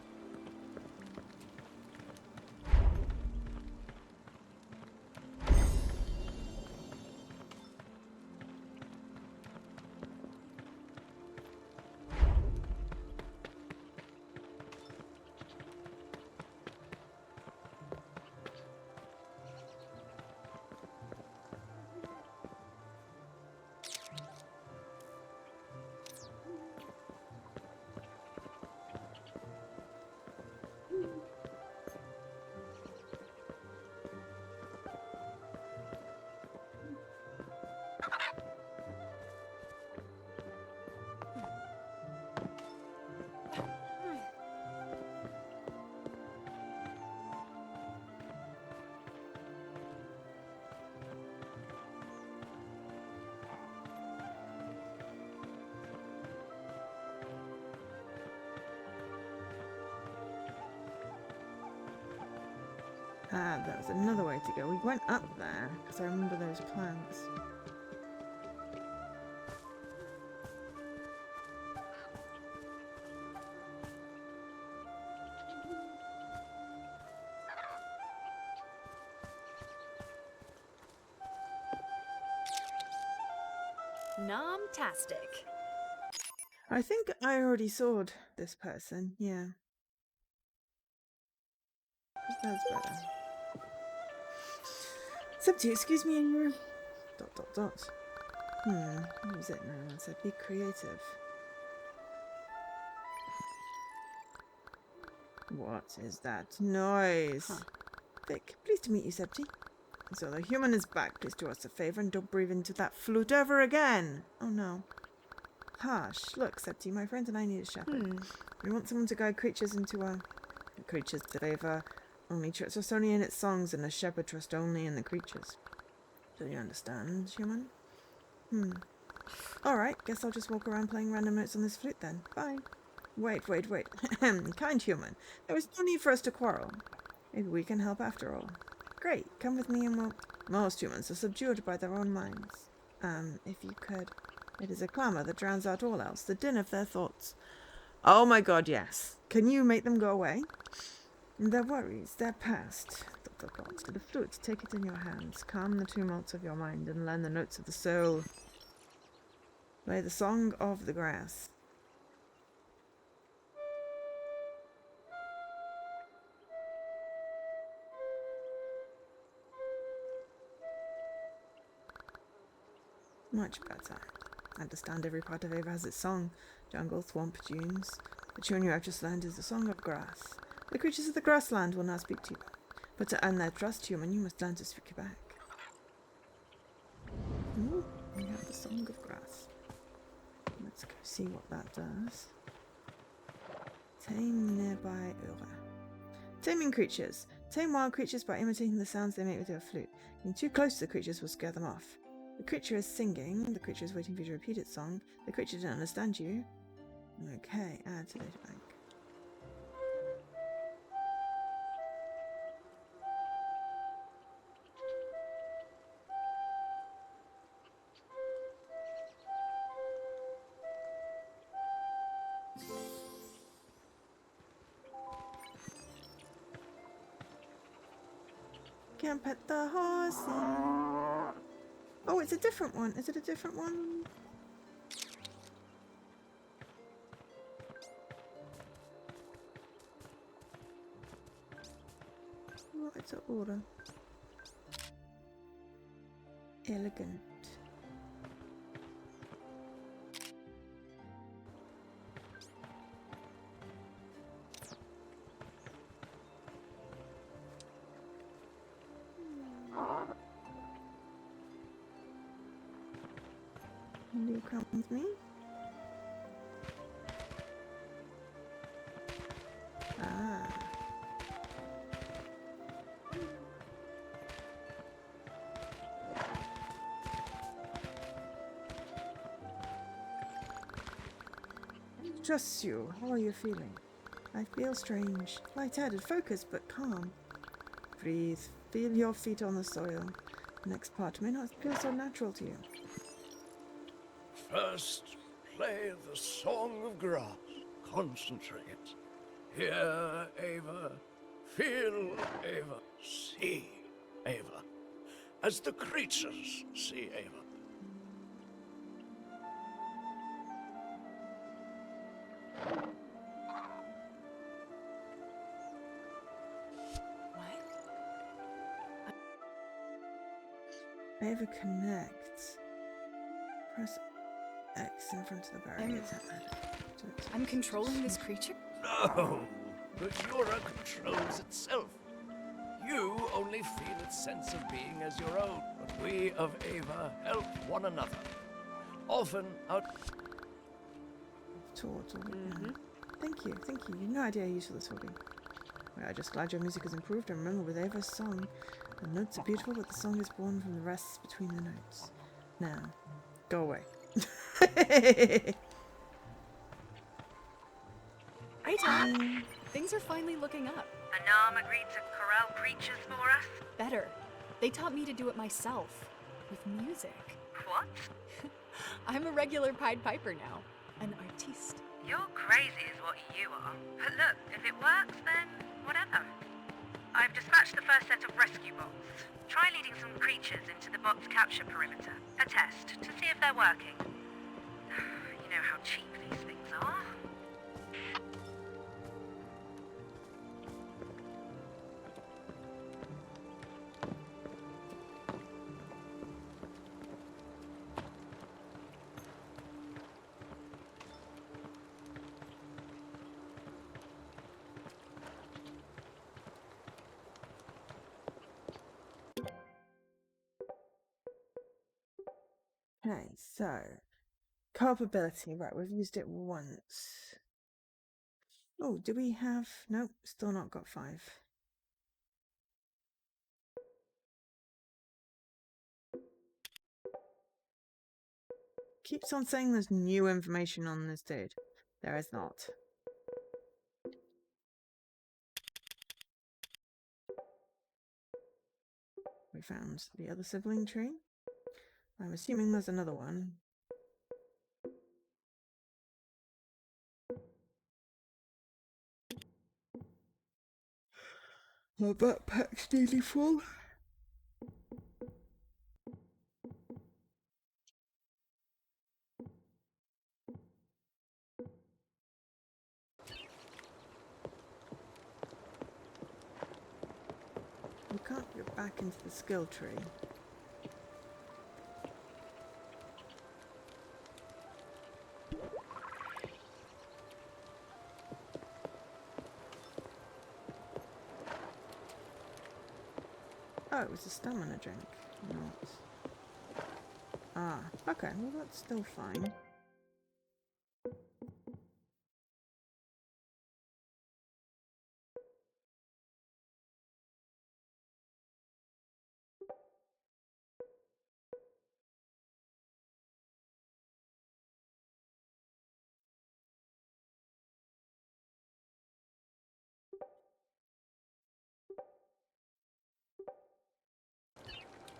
Ah, that was another way to go. We went up there, because I remember those plants. Nomtastic. I think I already sawed this person, yeah. That's better. Subty, excuse me, and your... ... What was it now? I said be creative. What is that noise? Huh. Vic, pleased to meet you, Septi. So the human is back. Please do us a favor and don't breathe into that flute ever again. Oh no. Hush. Look, Septi, my friend and I need a shepherd. We want someone to guide creatures into a... creatures to favor. Only trust only in its songs, and a shepherd trust only in the creatures. Do you understand, human? Alright, guess I'll just walk around playing random notes on this flute then. Bye. Wait. Kind human, there is no need for us to quarrel. Maybe we can help after all. Great, come with me and we'll... Most humans are subdued by their own minds. If you could. It is a clamour that drowns out all else, the din of their thoughts. Oh my god, yes. Can you make them go away? Their worries, their past. ... To the flute, take it in your hands, calm the tumults of your mind, and learn the notes of the soul. Play the song of the grass. Much better. Understand every part of Ava has its song. Jungle, swamp, dunes. The tune you have just learned is the song of grass. The creatures of the grassland will now speak to you. But to earn their trust, human, you must learn to speak back. Ooh, we have the song of grass. Let's go see what that does. Tame nearby Ura. Taming creatures. Tame wild creatures by imitating the sounds they make with your flute. Getting too close to the creatures will scare them off. The creature is singing. The creature is waiting for you to repeat its song. The creature didn't understand you. Okay, add to data bank. Can't pet the horse. Oh, it's a different one. Is it a different one? What is the order? Elegant. Will you come with me? Ah. Just you. How are you feeling? I feel strange. Light-headed, focused, but calm. Breathe. Feel your feet on the soil. The next part may not feel so natural to you. First, play the Song of Grass. Concentrate. Hear, Ava. Feel, Ava. See, Ava. As the creatures see, Ava. What? Ava connect. Press X in front of the barrier. I'm controlling this creature? No! The Jura controls itself. You only feel its sense of being as your own, but we of Ava help one another. Often out... Taught or Thank you. You've no idea how useful this will be. Well, I'm just glad your music has improved. And remember, with Ava's song, the notes are beautiful, but the song is born from the rests between the notes. Now, go away. Aita, things are finally looking up. Anam agreed to corral creatures for us? Better. They taught me to do it myself. With music. What? I'm a regular Pied Piper now. An artiste. You're crazy is what you are. But look, if it works, then whatever. I've dispatched the first set of rescue bots. Try leading some creatures into the bot's capture perimeter. A test, to see if they're working. You know how cheap these things are. Okay, so culpability. Right, we've used it once. Oh, do we have? Nope, still not got 5. Keeps on saying there's new information on this dude. There is not. We found the other sibling tree. I'm assuming there's another one. My backpack's nearly full. We can't get back into the skill tree. Oh, it was a stamina drink. Not. Ah, okay, well that's still fine.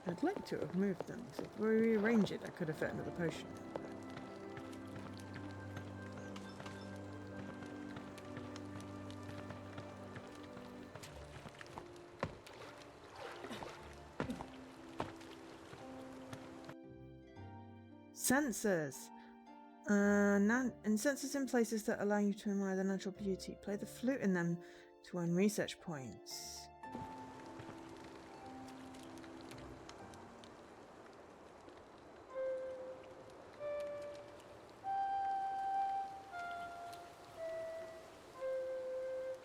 I'd like to have moved them, so if we rearrange it, I could have fit another potion. Sensors! And sensors in places that allow you to admire the natural beauty. Play the flute in them to earn research points.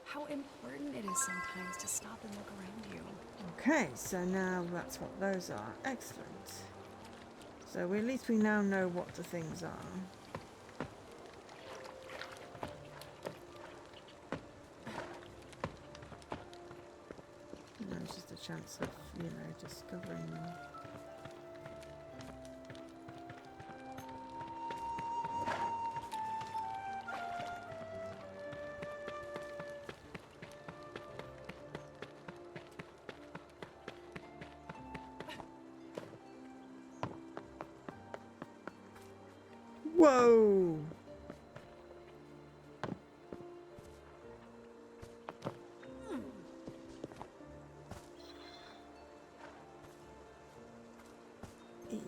How important it is sometimes to stop and look around you. Okay, so now that's what those are. Excellent. So at least we now know what the things are. Now it's just a chance of, discovering them. Whoa!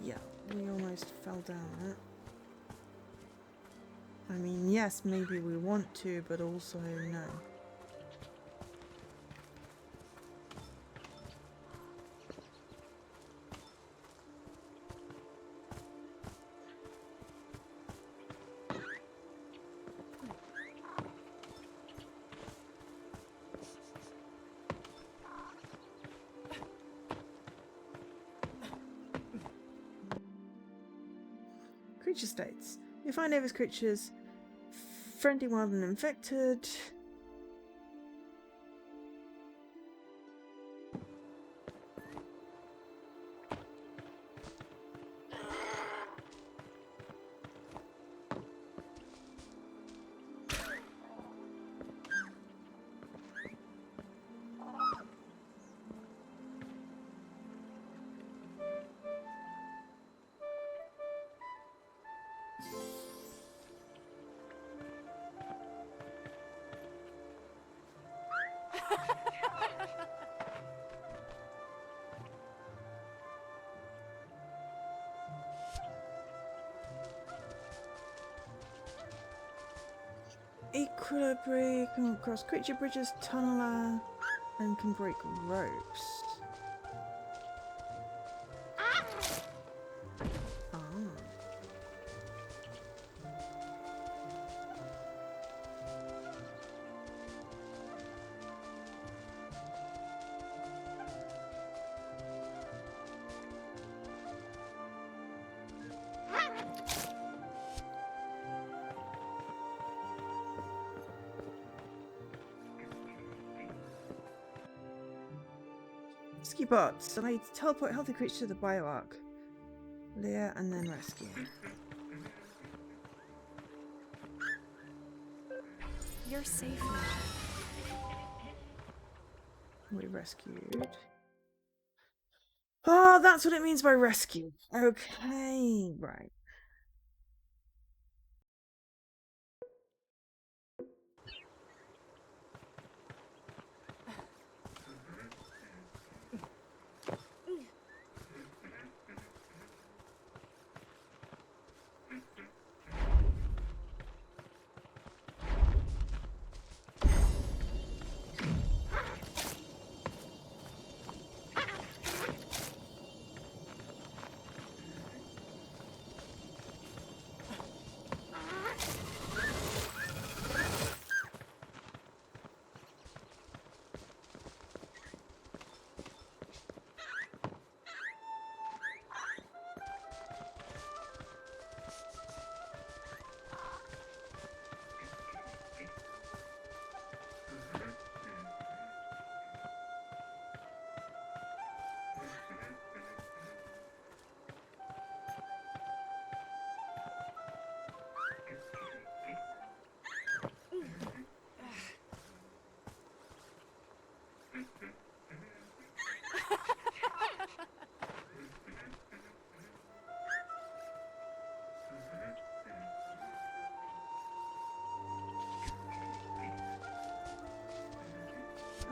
Yeah, we almost fell down it. I mean, yes, maybe we want to, but also no. Creature states. You find Ava's creatures friendly, wild, and infected. Equilibrium can cross creature bridges, tunneler, and can break ropes. Ah. Ski bots allow you to teleport healthy creatures to the bioarc. Lair and then rescue. You're safe now. We rescued. Oh, that's what it means by rescue. Okay, right.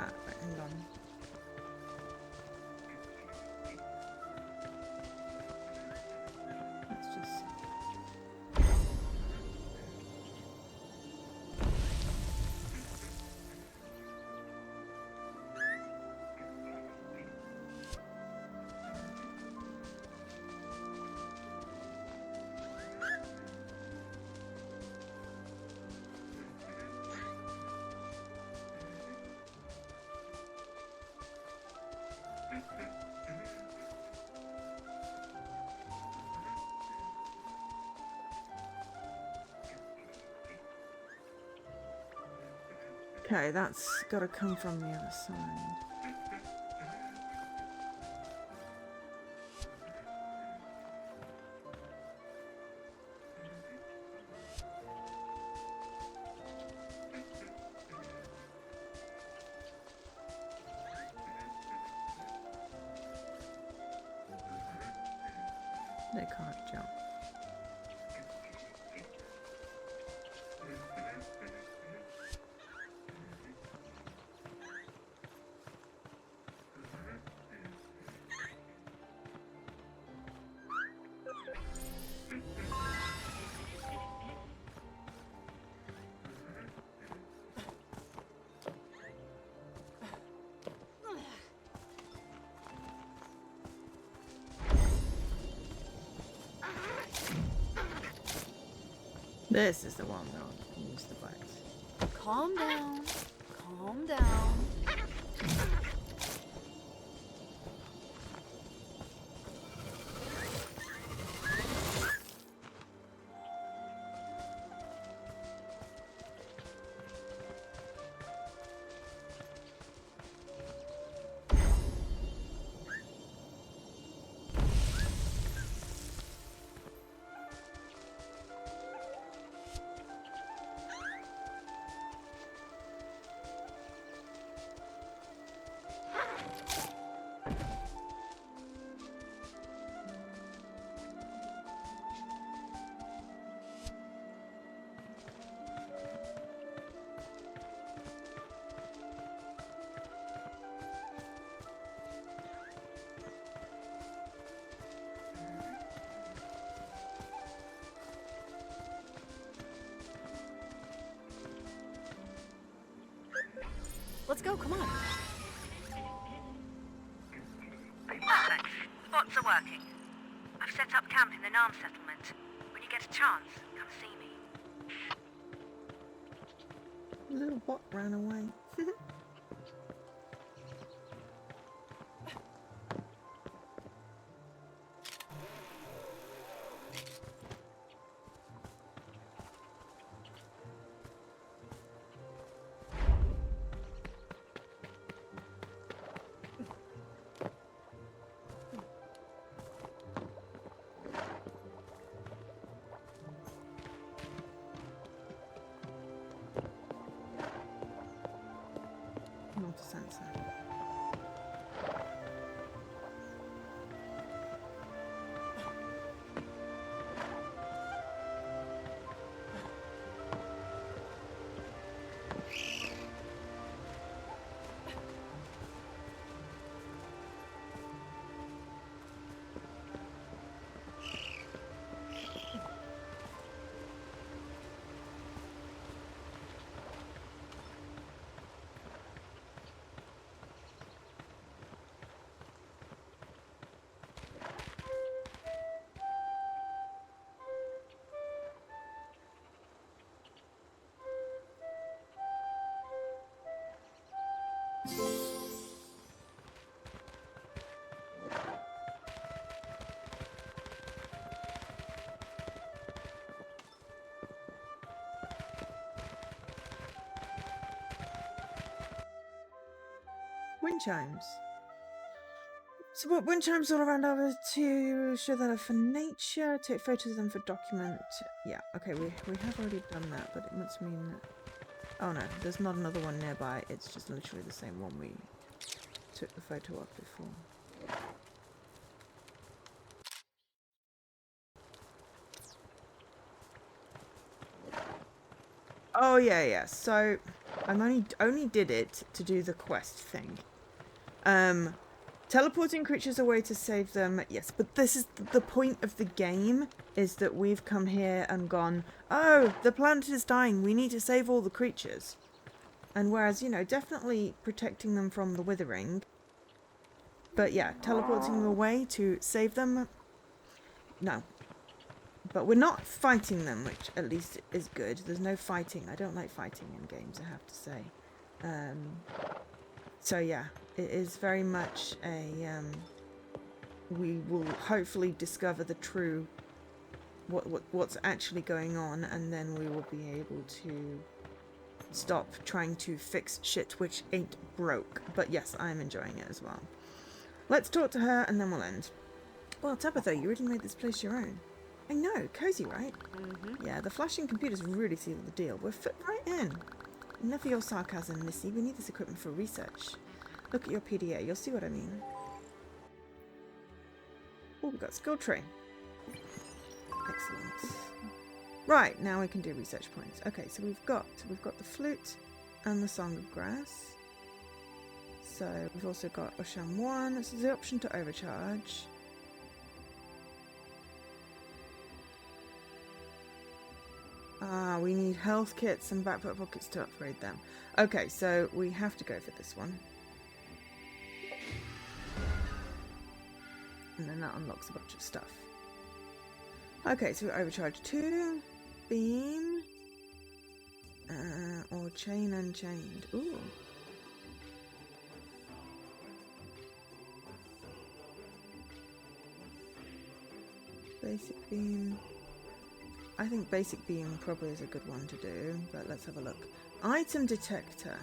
Ah, right, hang on. Let's just. Okay, that's gotta come from the other side. They can't jump. This is the one we'll use the boat. Calm down. Calm down. Let's go, come on. Perfect. Spots are working. I've set up camp in the Narm settlement. When you get a chance, come see me. The little bot ran away. Not a sensor. Wind chimes. So what wind chimes all around are to show that are for nature, take photos of them for document. Yeah, okay, we have already done that, but it must mean that... Oh no, there's not another one nearby, it's just literally the same one we took the photo of before. Oh yeah, so I only did it to do the quest thing. Teleporting creatures away to save them, yes, but this is the point of the game, is that we've come here and gone, oh, the planet is dying, we need to save all the creatures. And whereas, you know, definitely protecting them from the withering, but yeah, teleporting them away to save them, no. But we're not fighting them, which at least is good. There's no fighting. I don't like fighting in games, I have to say. So yeah, it is very much a... we will hopefully discover the true... what's actually going on, and then we will be able to stop trying to fix shit which ain't broke. But yes, I'm enjoying it as well. Let's talk to her, and then we'll end. Well, Tabitha, you really made this place your own. I know, cozy, right? Mm-hmm. Yeah, the flashing computers really seal the deal. We're fit right in. Enough of your sarcasm, Missy. We need this equipment for research. Look at your PDA. You'll see what I mean. Oh, we've got skill tree. Excellent. Right, now we can do research points. Okay, so we've got the flute and the song of grass. So we've also got Osham 1. This is the option to overcharge. Ah, we need health kits and backpack pockets to upgrade them. Okay, so we have to go for this one. And then that unlocks a bunch of stuff. Okay, so we overcharge 2. beam. Or chain unchained. Ooh. Basic beam. I think basic beam probably is a good one to do, but let's have a look. Item detector.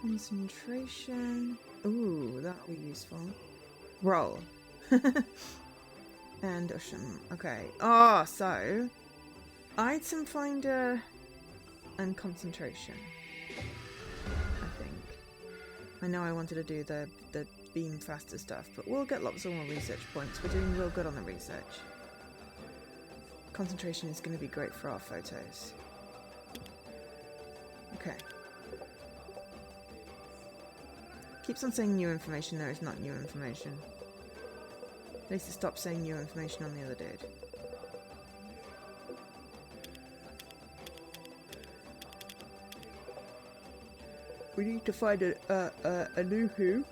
Concentration. Ooh, that'll be useful. Roll. And Ocean. Okay. Oh, so item finder and concentration. I think. I know I wanted to do the beam faster stuff, but we'll get lots of more research points. We're doing real good on the research. Concentration is going to be great for our photos. Okay. Keeps on saying new information. No, it's not new information. At least it stopped saying new information on the other dude. We need to find a new who.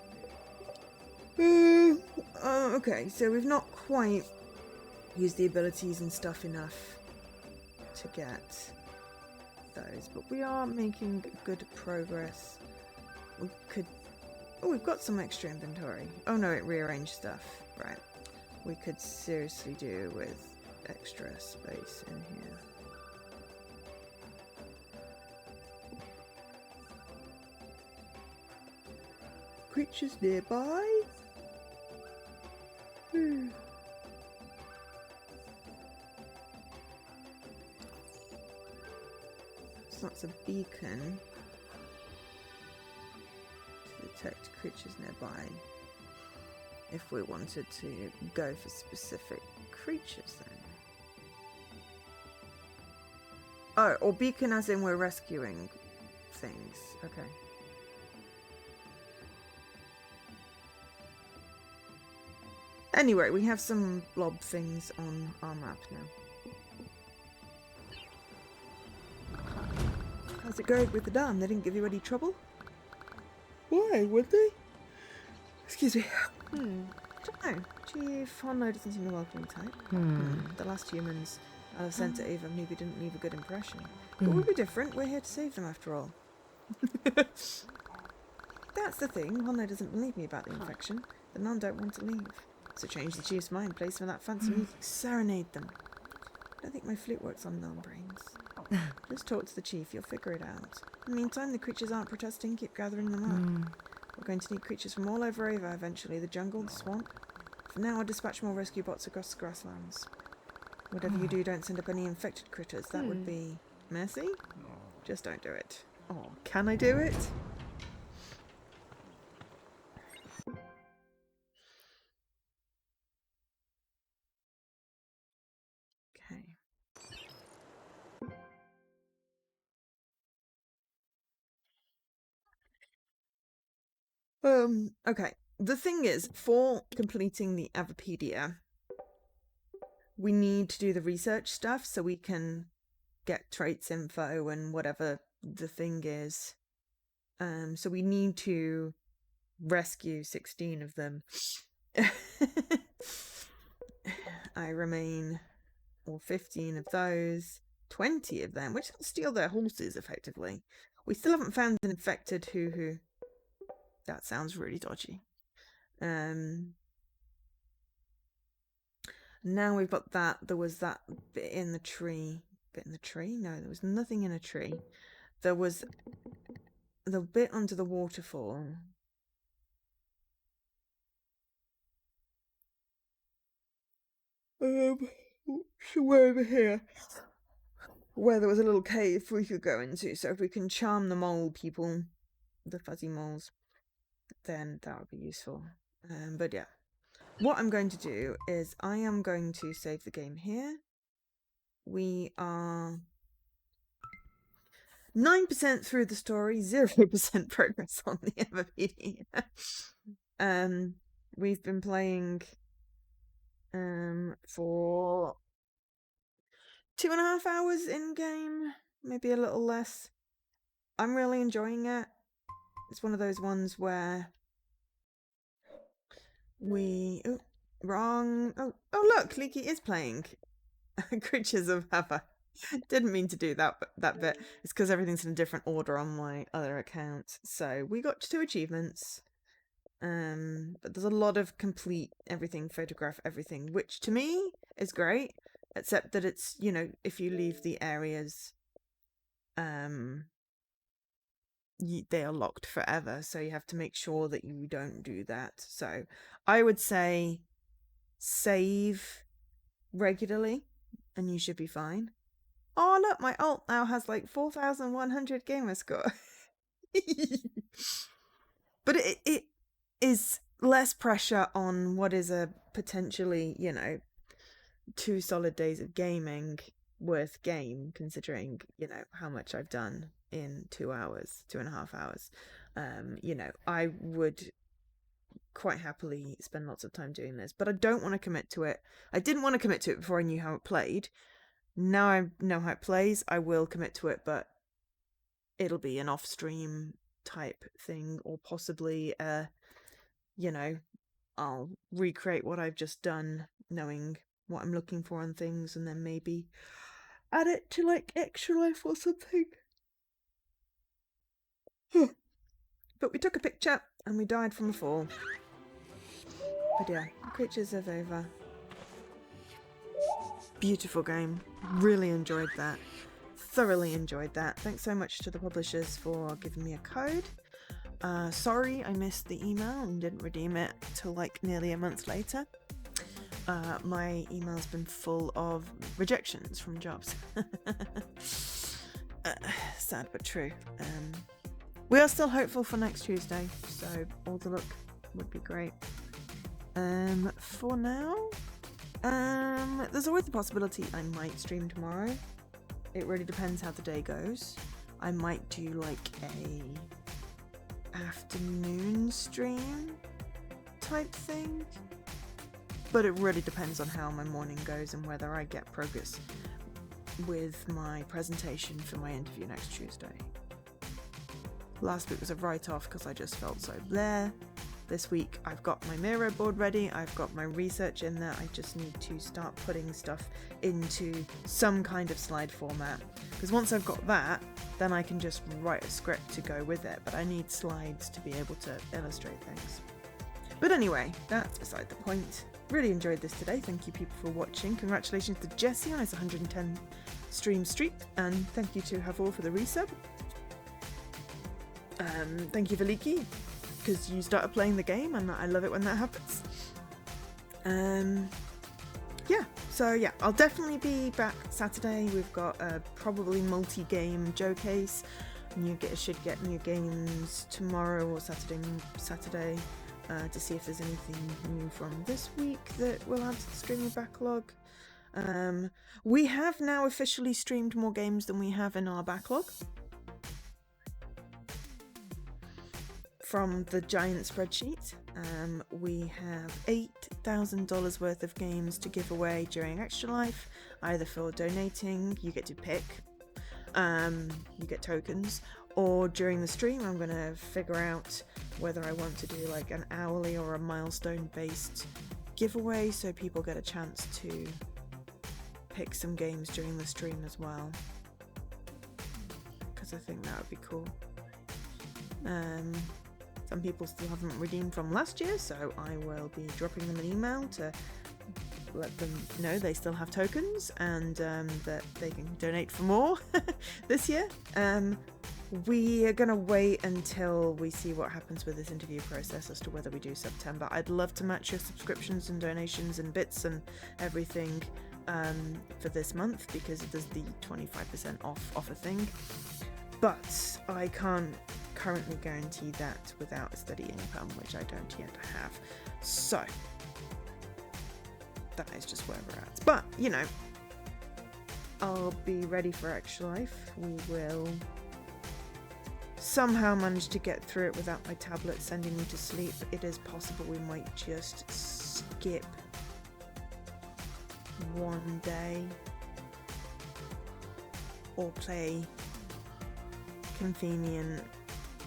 Okay, so we've not quite used the abilities and stuff enough to get those, but we are making good progress. We could... Oh, we've got some extra inventory. Oh no, it rearranged stuff. Right. We could seriously do with extra space in here. Creatures nearby? So that's a beacon to detect creatures nearby. If we wanted to go for specific creatures then. Oh, or beacon as in we're rescuing things. Okay. Anyway, we have some blob things on our map now. How's it going with the dam? They didn't give you any trouble? Why, would they? Excuse me. Don't know. Chief Honno doesn't seem a welcoming type. The last humans sent to Ava maybe didn't leave a good impression. But we'll be different. We're here to save them after all. That's the thing. Honno doesn't believe me about the infection. The Nun don't want to leave. So change the chief's mind, play some of that fancy music, serenade them. I don't think my flute works on gnome brains. Just talk to the chief, you'll figure it out. In the meantime, the creatures aren't protesting, keep gathering them up. We're going to need creatures from all over Ava eventually, the jungle, the swamp. For now, I'll dispatch more rescue bots across the grasslands. Whatever you do, don't send up any infected critters. That would be messy. Just don't do it. Oh, can I do it? Okay. Okay. The thing is, for completing the Avapedia, we need to do the research stuff so we can get traits info and whatever the thing is. So we need to rescue 16 of them. I remain, or 15 of those, 20 of them, which will steal their horses effectively. We still haven't found an infected who. That sounds really dodgy. Now we've got that. There was that bit in the tree. Bit in the tree? No, there was nothing in a tree. There was the bit under the waterfall. Somewhere over here. Where there was a little cave we could go into. So if we can charm the mole people, the fuzzy moles, then that would be useful. But yeah. What I'm going to do is I am going to save the game here. We are 9% through the story, 0% progress on the Everpedia. We've been playing for 2.5 hours in game, maybe a little less. I'm really enjoying it. It's one of those ones where we Wrong. Oh, look, Leaky is playing Creatures of Hava. Didn't mean to do that bit. It's because everything's in a different order on my other account. So we got 2 achievements. But there's a lot of complete everything, photograph everything, which to me is great, except that it's, you know, if you leave the areas, they are locked forever, so you have to make sure that you don't do that. So I would say save regularly and you should be fine. Oh look, my alt now has like 4,100 gamer score. But it is less pressure on what is a potentially, you know, 2 solid days of gaming worth game, considering, you know, how much I've done in 2 hours, 2.5 hours. You know, I would quite happily spend lots of time doing this, but I don't want to commit to it. I didn't want to commit to it before I knew how it played. Now I know how it plays, I will commit to it, but it'll be an off-stream type thing, or possibly you know, I'll recreate what I've just done, knowing what I'm looking for on things, and then maybe add it to like Extra Life or something. But we took a picture and we died from a fall. But yeah, Creatures of Ava. Beautiful game. Really enjoyed that. Thoroughly enjoyed that. Thanks so much to the publishers for giving me a code. Sorry I missed the email and didn't redeem it till like nearly a month later. My email's been full of rejections from jobs. Sad but true. We are still hopeful for next Tuesday, so all the luck would be great. For now, there's always the possibility I might stream tomorrow. It really depends how the day goes. I might do like a afternoon stream type thing, but it really depends on how my morning goes and whether I get progress with my presentation for my interview next Tuesday. Last week was a write-off because I just felt so bleh. This week I've got my Miro board ready, I've got my research in there, I just need to start putting stuff into some kind of slide format. Because once I've got that, then I can just write a script to go with it, but I need slides to be able to illustrate things. But anyway, that's beside the point. Really enjoyed this today, thank you people for watching. Congratulations to Jesse on his 110 stream streak, and thank you to Havor for the resub. Thank you for Leaky, because you started playing the game and I love it when that happens. Yeah, I'll definitely be back Saturday. We've got a probably multi-game showcase, and you should get new games tomorrow or Saturday to see if there's anything new from this week that we'll add to the streaming backlog. We have now officially streamed more games than we have in our backlog. From the giant spreadsheet, we have $8,000 worth of games to give away during Extra Life, either for donating, you get to pick, you get tokens, or during the stream I'm going to figure out whether I want to do like an hourly or a milestone based giveaway so people get a chance to pick some games during the stream as well, because I think that would be cool. Some people still haven't redeemed from last year, so I will be dropping them an email to let them know they still have tokens and that they can donate for more this year. We are going to wait until we see what happens with this interview process as to whether we do September. I'd love to match your subscriptions and donations and bits and everything for this month, because there's the 25% off offer thing. But I can't currently guarantee that without a steady income, which I don't yet have. So that is just where we're at. But, you know, I'll be ready for Extra Life. We will somehow manage to get through it without my tablet sending me to sleep. It is possible we might just skip one day or play convenient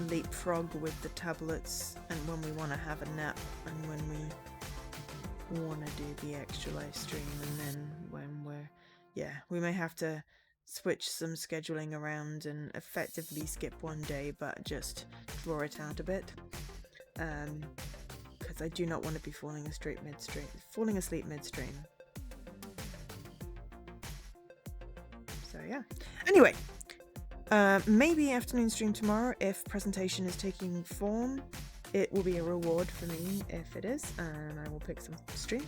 leapfrog with the tablets and when we want to have a nap and when we want to do the extra live stream, and then when we may have to switch some scheduling around and effectively skip one day, but just draw it out a bit. Because I do not want to be falling asleep midstream. So yeah. Anyway, maybe afternoon stream tomorrow if presentation is taking form. It will be a reward for me if it is, and I will pick some stream.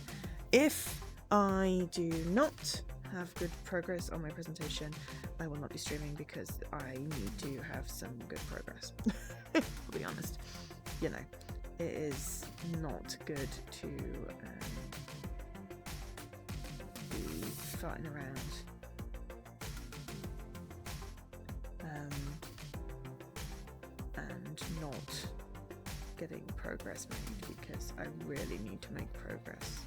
If I do not have good progress on my presentation, I will not be streaming because I need to have some good progress. I'll be honest. You know, it is not good to be farting around. And not getting progress made, because I really need to make progress.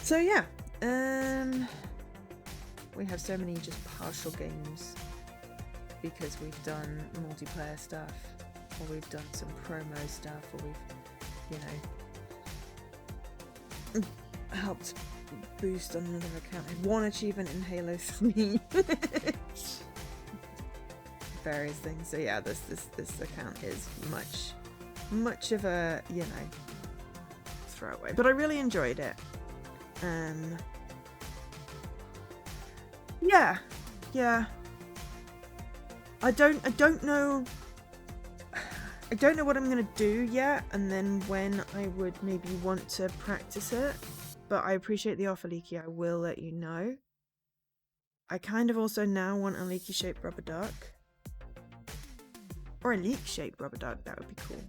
So yeah, we have so many just partial games because we've done multiplayer stuff, or we've done some promo stuff, or we've, you know, helped boost on another account. I have one achievement in Halo 3. Various things. So yeah, this account is much of a, you know, throwaway, but I really enjoyed it. Yeah. I don't know what I'm gonna do yet, and then when I would maybe want to practice it. But I appreciate the offer, Leaky. I will let you know. I kind of also now want a leaky shaped rubber duck. Or a leak shaped rubber duck, that would be cool.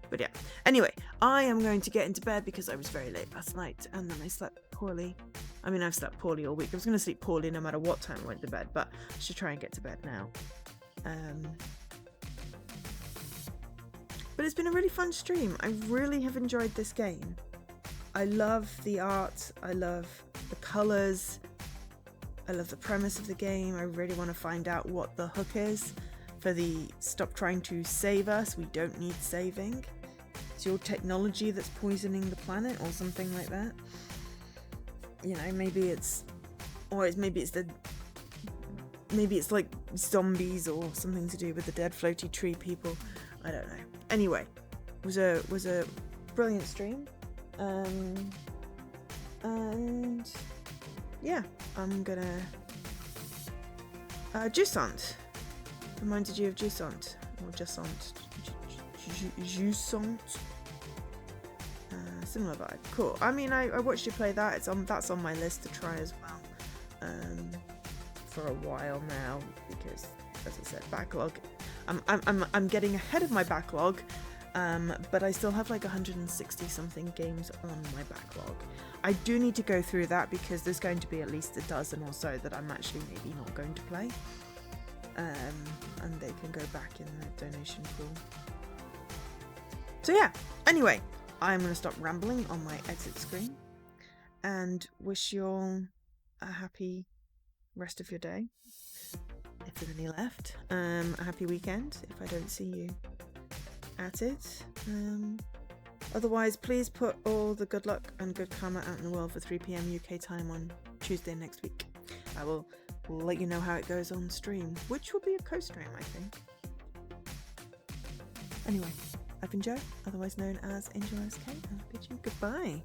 But yeah, anyway, I am going to get into bed because I was very late last night and then I slept poorly. I mean, I've slept poorly all week. I was going to sleep poorly no matter what time I went to bed, but I should try and get to bed now. But it's been a really fun stream. I really have enjoyed this game. I love the art. I love the colours. I love the premise of the game. I really want to find out what the hook is for the stop trying to save us. We don't need saving. It's your technology that's poisoning the planet or something like that. You know, maybe it's like zombies or something to do with the dead floaty tree people. I don't know. Anyway, it was a brilliant stream. And yeah, I'm gonna Jusant. Reminded you of Jusant or Jusant. Jusant. Similar vibe. Cool. I mean, I watched you play that. That's on my list to try as well. For a while now, because as I said, backlog. I'm getting ahead of my backlog. But I still have like 160 something games on my backlog. I do need to go through that because there's going to be at least a dozen or so that I'm actually maybe not going to play. And they can go back in the donation pool. So yeah, anyway, I'm going to stop rambling on my exit screen and wish you all a happy rest of your day, if there's any left. A happy weekend if I don't see you at it. Otherwise, please put all the good luck and good karma out in the world for 3 PM UK time on Tuesday next week. I will let you know how it goes on stream, which will be a co-stream, I think. Anyway, I've been Jo, otherwise known as Angel SK, and I bid you goodbye.